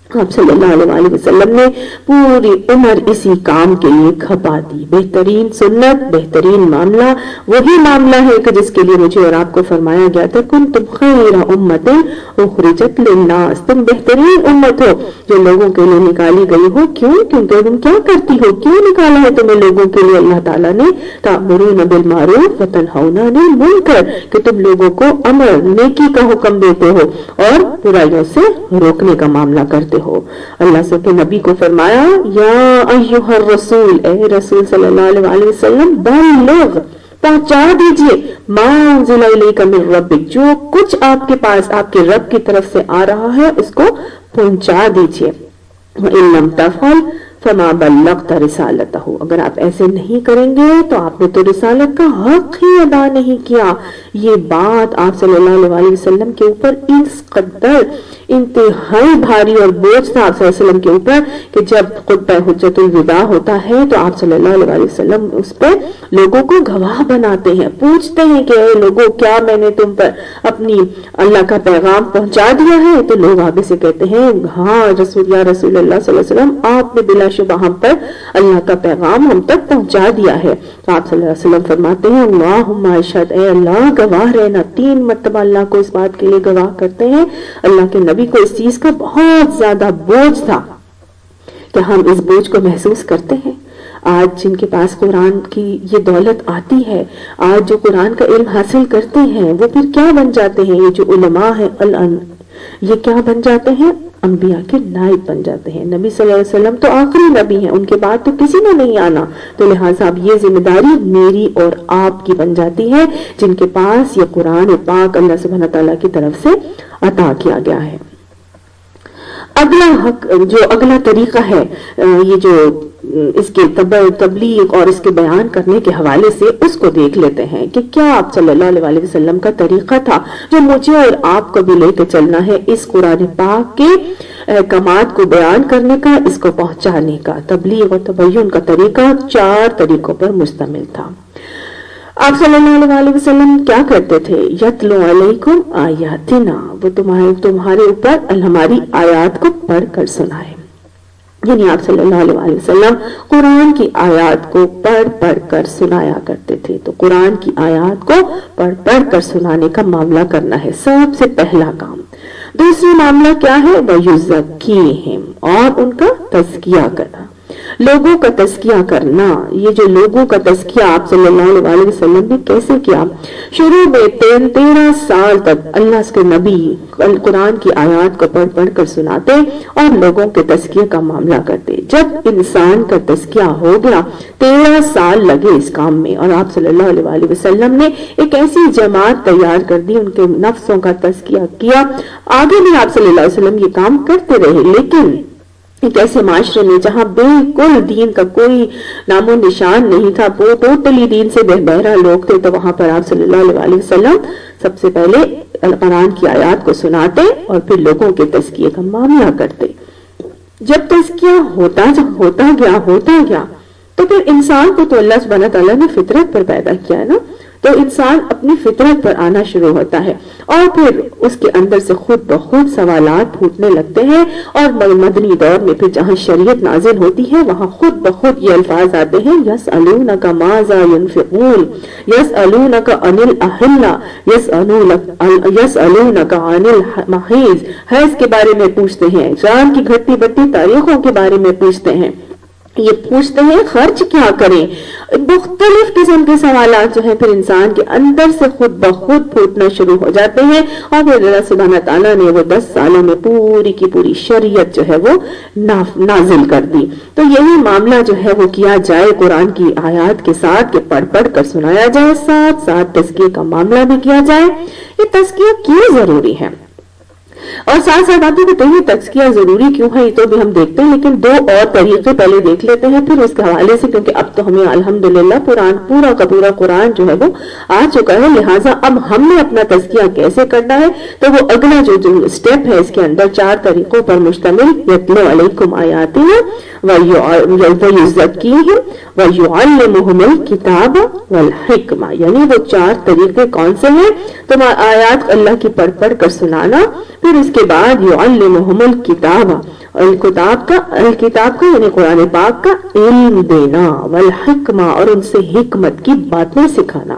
آپ صلی اللہ علیہ وسلم نے پوری عمر اسی کام کے لیے کھپا دی۔ بہترین سنت، بہترین معاملہ وہی معاملہ ہے کہ جس کے لیے مجھے اور آپ کو فرمایا گیا تھا کنتم خیر امت اخرجت للناس، تم بہترین امت ہو جو لوگوں کے لیے نکالی گئی ہو۔ کیوں؟ کیونکہ تم کیا کرتی ہو؟ کیوں نکالا ہے تمہیں لوگوں کے لیے اللہ تعالیٰ نے؟ تأمرون بالمعروف وتنہون عن المنکر، کہ تم لوگوں کو امر نیکی کا حکم دیتے ہو اور برائیوں سے روکنے کا معاملہ کرتے ہو۔ اللہ سے کے نبی کو فرمایا یا ایھا الرسول، اے رسول صلی اللہ علیہ وسلم، بلغ، پہنچا دیجئے ما انزل الیک من ربک، جو کچھ آپ کے پاس آپ کے رب کی طرف سے آ رہا ہے اس کو پہنچا دیجئے۔ وَإِن لَمْ تَفْعَلْ فَمَا بَلَّغْتَ رِسَالَتَهُ، اگر آپ ایسے نہیں کریں گے تو آپ نے تو رسالت کا حق ہی ادا نہیں کیا۔ یہ بات آپ صلی اللہ علیہ وسلم کے اوپر اس قدر انتہائی بھاری اور بوجھ تھا آپ صلی اللہ علیہ وسلم کے اوپر کہ جب خطبہ حجت الوداع ہوتا ہے تو آپ صلی اللہ علیہ وسلم اس پر لوگوں کو گواہ بناتے ہیں، پوچھتے ہیں کہ اے لوگوں، کیا میں نے تم پر اپنی اللہ کا پیغام پہنچا دیا ہے؟ تو لوگ آگے سے کہتے ہیں ہاں رسول یا رسول اللہ صلی اللہ علیہ وسلم، آپ نے بلا شبہ ہم پر اللہ کا پیغام ہم تک پہنچا دیا ہے۔ تو آپ صلی اللہ علیہ وسلم فرماتے ہیں اللہم اشہد، اے اللہ گواہ رہنا۔ 3 مرتبہ اللہ کو اس بات کے لیے گواہ کرتے ہیں۔ اللہ کے نبی کو اس چیز کا بہت زیادہ بوجھ تھا کہ ہم اس بوجھ کو محسوس کرتے ہیں۔ آج جن کے پاس قرآن کی یہ دولت آتی ہے، آج جو قرآن کا علم حاصل کرتے ہیں، وہ پھر کیا بن جاتے ہیں؟ یہ جو علماء ہیں یہ کیا بن جاتے ہیں؟ انبیاء کے نائب بن جاتے ہیں. نبی صلی اللہ علیہ وسلم تو آخری نبی ہیں, ان کے بعد تو کسی نے نہیں آنا, تو لہٰذا اب یہ ذمہ داری میری اور آپ کی بن جاتی ہے جن کے پاس یہ قرآن پاک اللہ سبحانہ تعالیٰ کی طرف سے عطا کیا گیا ہے. اگلا طریقہ ہے یہ جو اس کے تبلیغ اور اس کے بیان کرنے کے حوالے سے, اس کو دیکھ لیتے ہیں کہ کیا آپ صلی اللہ علیہ وسلم کا طریقہ تھا جو مجھے اور آپ کو بھی لے کے چلنا ہے اس قرآن پاک کے احکامات کو بیان کرنے کا, اس کو پہنچانے کا. تبلیغ اور تبین کا طریقہ 4 طریقوں پر مشتمل تھا. آپ صلی اللہ علیہ وسلم کیا کرتے تھے؟ یتلو علیکم آیاتنا, وہ تمہارے اوپر ہماری آیات کو پڑھ کر سنائے. یعنی آپ صلی اللہ علیہ وسلم قرآن کی آیات کو پڑھ کر سنایا کرتے تھے. تو قرآن کی آیات کو پڑھ کر سنانے کا معاملہ کرنا ہے سب سے پہلا کام. دوسرا معاملہ کیا ہے؟ وَيُزَكِّيهِمْ, اور ان کا تزکیہ کرنا, لوگوں کا تزکیہ کرنا. یہ جو لوگوں کا تزکیہ آپ صلی اللہ علیہ وسلم نے کیسے کیا؟ شروع میں 13 سال تک اللہ کے نبی قرآن کی آیات کو پڑھ کر سناتے اور لوگوں کے تزکیہ کا معاملہ کرتے. جب انسان کا تزکیہ ہو گیا, 13 سال لگے اس کام میں, اور آپ صلی اللہ علیہ وسلم نے ایک ایسی جماعت تیار کر دی, ان کے نفسوں کا تزکیہ کیا. آگے بھی آپ صلی اللہ علیہ وسلم یہ کام کرتے رہے, لیکن ایک ایسے معاشرے میں جہاں بالکل دین کا کوئی نام و نشان نہیں تھا, وہ ٹوٹلی دین سے بہرہ لوگ تھے, تو وہاں پر آپ صلی اللہ علیہ وسلم سب سے پہلے قرآن کی آیات کو سناتے اور پھر لوگوں کے تزکیے کا معاملہ کرتے. جب تزکیہ ہوتا گیا تو پھر انسان کو تو اللہ سبحانہ تعالیٰ نے فطرت پر پیدا کیا ہے نا, تو انسان اپنی فطرت پر آنا شروع ہوتا ہے اور پھر اس کے اندر سے خود بخود سوالات پھوٹنے لگتے ہیں. اور مدنی دور میں پھر جہاں شریعت نازل ہوتی ہے وہاں خود بخود یہ الفاظ آتے ہیں, یسألونک ماذا ينفقون, یسألونک عن الأحلة, یسألونک عن المحیض, حیض کے بارے میں پوچھتے ہیں, جان کی گھٹتی بڑھتی تاریخوں کے بارے میں پوچھتے ہیں, یہ پوچھتے ہیں خرچ کیا کریں. مختلف قسم کے سوالات جو ہیں پھر انسان کے اندر سے خود بخود پھوٹنا شروع ہو جاتے ہیں, اور پھر اللہ سبحانہ تعالیٰ نے وہ 10 سالوں میں پوری کی پوری شریعت جو ہے وہ نازل کر دی. تو یہی معاملہ جو ہے وہ کیا جائے قرآن کی آیات کے ساتھ, کہ پڑھ کر سنایا جائے, ساتھ ساتھ تزکیے کا معاملہ بھی کیا جائے. یہ تزکیہ کیوں ضروری ہے اور ساتھ ساتھ آپ کو کہیں تزکیہ ضروری کیوں ہے, یہ تو بھی ہم دیکھتے ہیں, لیکن 2 اور طریقے پہلے دیکھ لیتے ہیں پھر اس کے حوالے سے, کیونکہ اب تو ہمیں الحمدللہ پورا کا پورا قرآن جو ہے وہ آ چکا ہے, لہٰذا اب ہم نے اپنا تزکیہ کیسے کرنا ہے. تو وہ اگلا جو اسٹیپ ہے اس کے اندر 4 طریقوں پر مشتمل, یتلو علیکم آیاتنا وَيُزَكِّيهِمْ وَيُعَلِّمُهُمُ الْكِتَابَ وَالْحِكْمَةَ. یعنی وہ 4 طریقے کون سے ہیں؟ تم آیات اللہ کی پڑھ کر سنانا, پھر اس کے بعد یعلمہم الکتاب, الکتاب کا یعنی قرآن پاک کا علم دینا, والحکمہ, اور ان سے حکمت کی باتیں سکھانا,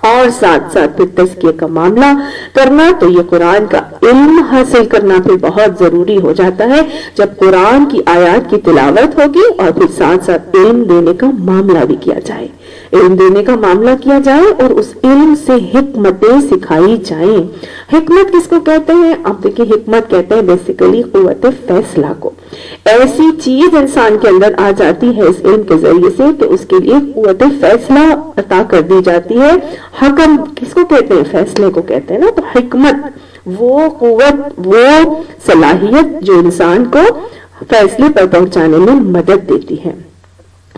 اور ساتھ ساتھ پھر تزکیے کا معاملہ کرنا. تو یہ قرآن کا علم حاصل کرنا پھر بہت ضروری ہو جاتا ہے جب قرآن کی آیات کی تلاوت ہوگی اور پھر ساتھ ساتھ علم دینے کا معاملہ بھی کیا جائے, علم دینے کا معاملہ کیا جائے اور اس علم سے حکمتیں سکھائی جائیں. حکمت کس کو کہتے ہیں؟ آپ دیکھیں, حکمت کہتے ہیں بیسیکلی قوت فیصلہ کو. ایسی چیز انسان کے اندر آ جاتی ہے اس علم کے ذریعے سے کہ اس کے لیے قوت فیصلہ عطا کر دی جاتی ہے. حکم کس کو کہتے ہیں؟ فیصلے کو کہتے ہیں نا. تو حکمت وہ قوت, وہ صلاحیت جو انسان کو فیصلے پر پہنچانے میں مدد دیتی ہے,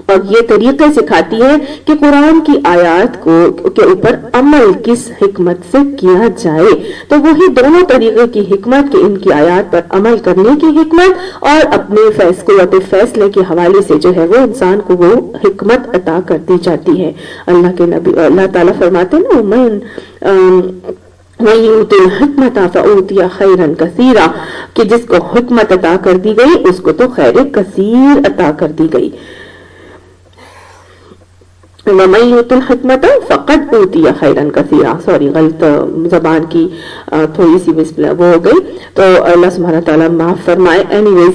اور یہ طریقے سکھاتی ہے کہ قرآن کی آیات کے اوپر عمل کس حکمت سے کیا جائے. تو وہی دونوں طریقے کی حکمت کہ ان کی آیات پر عمل کرنے کی حکمت اور اپنے قوت فیصلے کے حوالے سے جو ہے وہ انسان کو وہ حکمت عطا کر دی جاتی ہے. اللہ کے نبی اللہ تعالیٰ فرماتے ہیں نا, وَيُؤْتِ الْحِكْمَةَ فَأُوتِيَ خَيْرًا كَثِيرًا, کہ جس کو حکمت عطا کر دی گئی اس کو تو خیر کثیر عطا کر دی گئی. وَمَن يُؤْتِ الْحِكْمَةَ فَقَدْ أُوتِيَ خَيْرًا كَثِيرًا. سوری, غلط زبان کی تھوڑی سی وہ ہو گئی, تو اللہ سبحانہ تعالیٰ معاف فرمائے. اینی ویز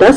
10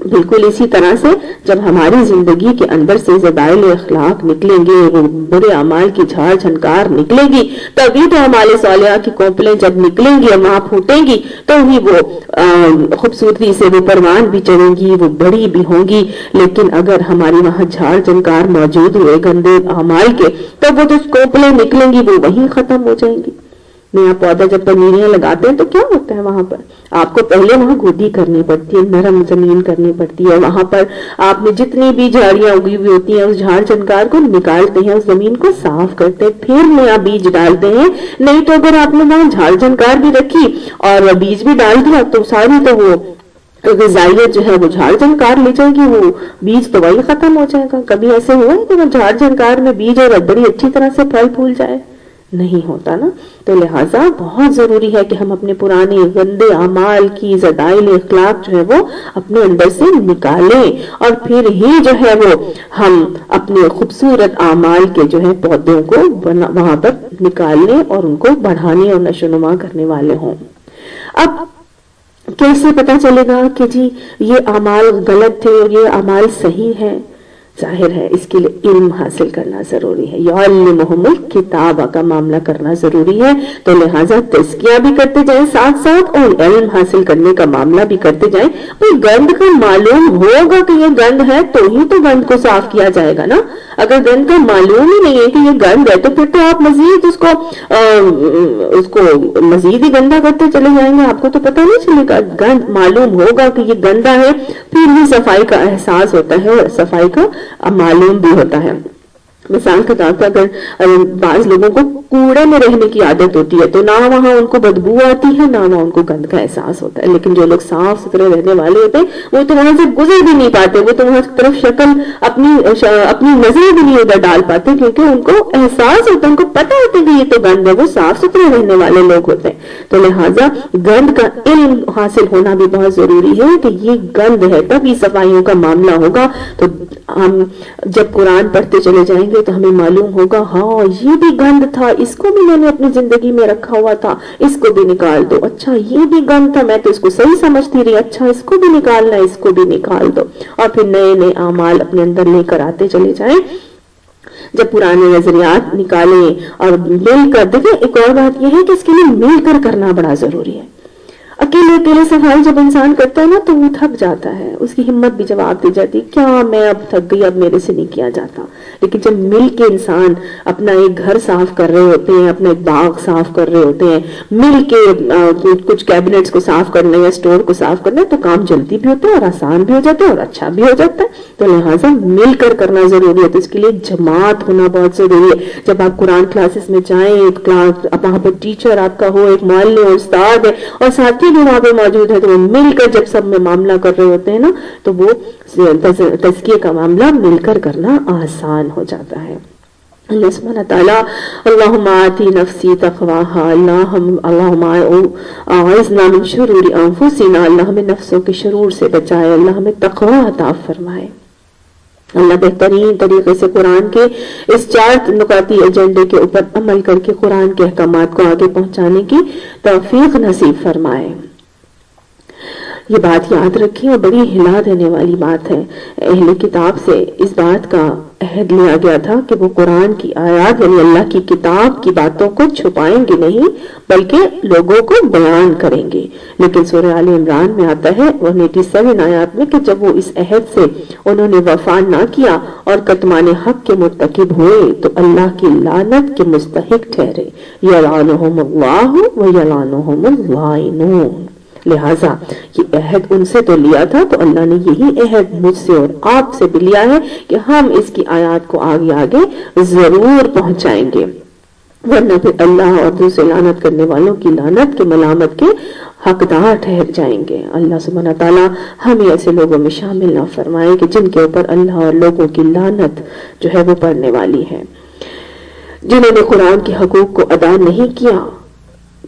بالکل اسی طرح سے جب ہماری زندگی کے اندر سے ذبائل اخلاق نکلیں گے، وہ برے اعمال کی جھاڑ جھنکار نکلے گی، تبھی تو اعمال صالحہ کی کوپلیں جب نکلیں گی اور وہاں پھوٹیں گی تو ہی وہ خوبصورتی سے وہ پروان بھی چڑھیں گی، وہ بڑی بھی ہوں گی۔ لیکن اگر ہماری وہاں جھاڑ جھنکار موجود ہوئے گندے اعمال کے، تب وہ جو کوپلیں نکلیں گی وہ وہیں ختم ہو جائیں گی۔ نیا پودا جب پنیریاں لگاتے ہیں تو کیا ہوتا ہے؟ وہاں پر آپ کو پہلے وہاں گودی کرنی پڑتی ہے، نرم زمین کرنی پڑتی ہے، وہاں پر آپ نے جتنی بھی جھاڑیاں اگی ہوئی ہوتی ہیں اس جھاڑ جھنکار کو نکالتے ہیں، اس زمین کو صاف کرتے ہیں، پھر نیا بیج ڈالتے ہیں۔ نہیں تو اگر آپ نے وہاں جھاڑ جھنکار بھی رکھی اور بیج بھی ڈال دیا تو ساری تو وہ غذائیت جو ہے وہ جھاڑ جھنکار لے جائے گی، وہ بیج تو وہی ختم ہو جائے گا۔ کبھی ایسے ہوا ہے کہ وہ جھاڑ جھنکار میں بیج اور بڑی اچھی طرح سے پھل پھول جائے؟ نہیں ہوتا نا۔ تو لہٰذا بہت ضروری ہے کہ ہم اپنے پرانے گندے اعمال کی ذبائل اخلاق جو ہے وہ اپنے اندر سے نکالیں، اور پھر ہی جو ہے وہ ہم اپنے خوبصورت اعمال کے جو ہے پودوں کو وہاں پر نکالنے اور ان کو بڑھانے اور نشو نما کرنے والے ہوں۔ اب کیسے پتا چلے گا کہ جی یہ اعمال غلط تھے اور یہ اعمال صحیح ہے؟ ظاہر ہے اس کے لیے علم حاصل کرنا ضروری ہے، یعلمہم الکتاب کا معاملہ کرنا ضروری ہے۔ تو لہٰذا تزکیہ بھی کرتے جائیں ساتھ ساتھ اور علم حاصل کرنے کا معاملہ بھی کرتے جائیں۔ بھئی گند کا معلوم ہوگا کہ یہ گند ہے تو ہی تو گند کو صاف کیا جائے گا نا۔ اگر گند کا معلوم ہی نہیں ہے کہ یہ گند ہے تو پھر تو آپ مزید اس کو مزید ہی گندا کرتے چلے جائیں گے، آپ کو تو پتہ نہیں چلے گا۔ گند معلوم ہوگا کہ یہ گندا ہے، پھر ہی صفائی کا احساس ہوتا ہے اور صفائی کا معلوم بھی ہوتا ہے۔ مثال کے طور پر اگر بعض لوگوں کو کوڑے میں رہنے کی عادت ہوتی ہے تو نہ وہاں ان کو بدبو آتی ہے نہ وہاں ان کو گند کا احساس ہوتا ہے، لیکن جو لوگ صاف ستھرے رہنے والے ہوتے ہیں وہ تو وہاں سے گزر بھی نہیں پاتے، وہ تو وہاں کی طرف شکل اپنی نظر بھی نہیں ادھر ڈال پاتے، کیونکہ ان کو احساس ہوتا ہے، ان کو پتہ ہوتا ہے کہ یہ تو گند ہے، وہ صاف ستھرے رہنے والے لوگ ہوتے ہیں۔ تو لہٰذا گند کا علم حاصل ہونا بھی بہت ضروری ہے کہ یہ گند ہے، تبھی صفائیوں کا معاملہ ہوگا۔ تو ہم جب قرآن پڑھتے چلے جائیں گے تو ہمیں معلوم ہوگا ہاں یہ بھی گند تھا، اس کو بھی میں نے اپنی زندگی میں رکھا ہوا تھا، اس کو بھی نکال دو۔ اچھا یہ بھی گند تھا، میں تو اس کو صحیح سمجھتی رہی، اچھا اس کو بھی نکالنا ہے، اس کو بھی نکال دو، اور پھر نئے نئے اعمال اپنے اندر لے کر آتے چلے جائیں۔ جب پرانے نظریات نکالیں اور مل کر دیکھیں، ایک اور بات یہ ہے کہ اس کے لیے مل کر کرنا بڑا ضروری ہے۔ اکیلے صفائی جب انسان کرتا ہے نا تو وہ تھک جاتا ہے، اس کی ہمت بھی جواب دی جاتی، کیا میں اب تھک گئی، اب میرے سے نہیں کیا جاتا۔ لیکن جب مل کے انسان اپنا ایک گھر صاف کر رہے ہوتے ہیں، اپنا ایک باغ صاف کر رہے ہوتے ہیں، مل کے کچھ کیبنٹس کو صاف کرنا یا اسٹور کو صاف کرنا ہے تو کام جلدی بھی ہوتا ہے اور آسان بھی ہو جاتا ہے اور اچھا بھی ہو جاتا ہے۔ تو لہٰذا مل کر کرنا ضروری ہے، تو اس کے لیے جماعت ہونا بہت ضروری ہے۔ جب آپ قرآن کلاسز میں جائیں، ایک کلاس وہاں پر ٹیچر آپ کا ہو، ایک معلم اور استاد ہے اور ساتھی بھی وہاں پہ موجود ہے، تو وہ مل کر جب سب میں معاملہ کر رہے ہوتے ہیں نا تو وہ تزکیے کا معاملہ مل کر کرنا آسان ہو جاتا ہے۔ اللہ سبحانہ تعالیٰ اللہم آتی نفسی تقواہا، اللہم اعذنا من شرور انفسنا، اللہ ہمیں نفسوں کے شرور سے بچائے، اللہ ہمیں تقوی عطا فرمائے۔ اللہ بہترین طریقے سے قرآن کے اس 4 نکاتی ایجنڈے کے اوپر عمل کر کے قرآن کے احکامات کو آگے پہنچانے کی توفیق نصیب فرمائے۔ یہ بات یاد رکھیں اور بڑی ہلا دینے والی بات ہے، اہل کتاب سے اس بات کا عہد لیا گیا تھا کہ وہ قرآن کی آیات یعنی اللہ کی کتاب کی باتوں کو چھپائیں گے نہیں بلکہ لوگوں کو بیان کریں گے۔ لیکن سورہ آل عمران میں آتا ہے 187 آیات میں کہ جب وہ اس عہد سے انہوں نے وفا نہ کیا اور کتمان حق کے مرتکب ہوئے تو اللہ کی لعنت کے مستحق ٹھہرے، یلعنہم اللہ و یلعنہم اللائنون۔ لہٰذا یہ عہد ان سے تو لیا تھا تو اللہ نے یہی عہد مجھ سے اور آپ سے بھی لیا ہے کہ ہم اس کی آیات کو آگے آگے ضرور پہنچائیں گے، ورنہ پھر اللہ اور دوسرے لعنت کرنے والوں کی لعنت کے ملامت کے حقدار ٹھہر جائیں گے۔ اللہ سبحانہ تعالیٰ ہمیں ایسے لوگوں میں شامل نہ فرمائے کہ جن کے اوپر اللہ اور لوگوں کی لعنت جو ہے وہ پڑنے والی ہے، جنہوں نے قرآن کے حقوق کو ادا نہیں کیا،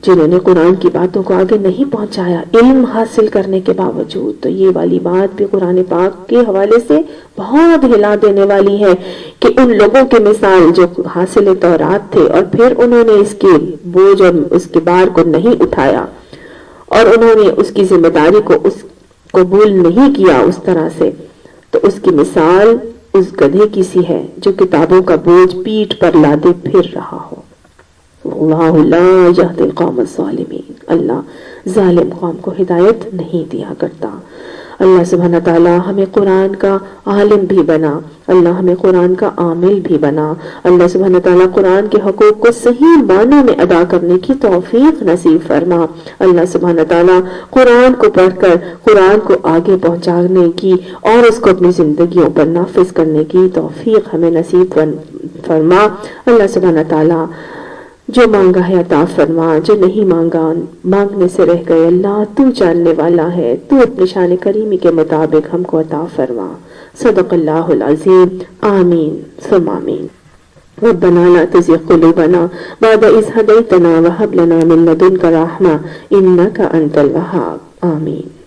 جنہوں نے قرآن کی باتوں کو آگے نہیں پہنچایا علم حاصل کرنے کے باوجود۔ تو یہ والی بات بھی قرآن پاک کے حوالے سے بہت ہلا دینے والی ہے کہ ان لوگوں کے مثال جو حاصل تورات تھے اور پھر انہوں نے اس کے بوجھ اور اس کے بار کو نہیں اٹھایا اور انہوں نے اس کی ذمہ داری کو اس قبول نہیں کیا اس طرح سے تو اس کی مثال اس گدھے کی سی ہے جو کتابوں کا بوجھ پیٹھ پر لادے پھر رہا ہو۔ اللہ لا یہدی القوم الظالمین، اللہ ظالم قوم کو ہدایت نہیں دیا کرتا۔ اللہ سبحانہ تعالی ہمیں قرآن کا عالم بھی بنا، اللہ ہمیں قرآن کا عامل بھی بنا، اللہ سبحانہ تعالی قرآن کے حقوق کو صحیح معنوں میں ادا کرنے کی توفیق نصیب فرما۔ اللہ سبحانہ تعالی قرآن کو پڑھ کر قرآن کو آگے پہنچانے کی اور اس کو اپنی زندگیوں پر نافذ کرنے کی توفیق ہمیں نصیب فرما۔ اللہ سبحانہ تعالی جو مانگا ہے عطا فرما، جو نہیں مانگا مانگنے سے رہ گئے، اللہ تو جاننے والا ہے، تو اپنی شان کریمی کے مطابق ہم کو عطا فرما۔ صدق اللہ العظیم۔ آمین ثم آمین۔ ربنا لا تزغ قلوبنا بعد إذ هديتنا وهب لنا من لدنك رحمة إنك أنت الوهاب۔ آمین۔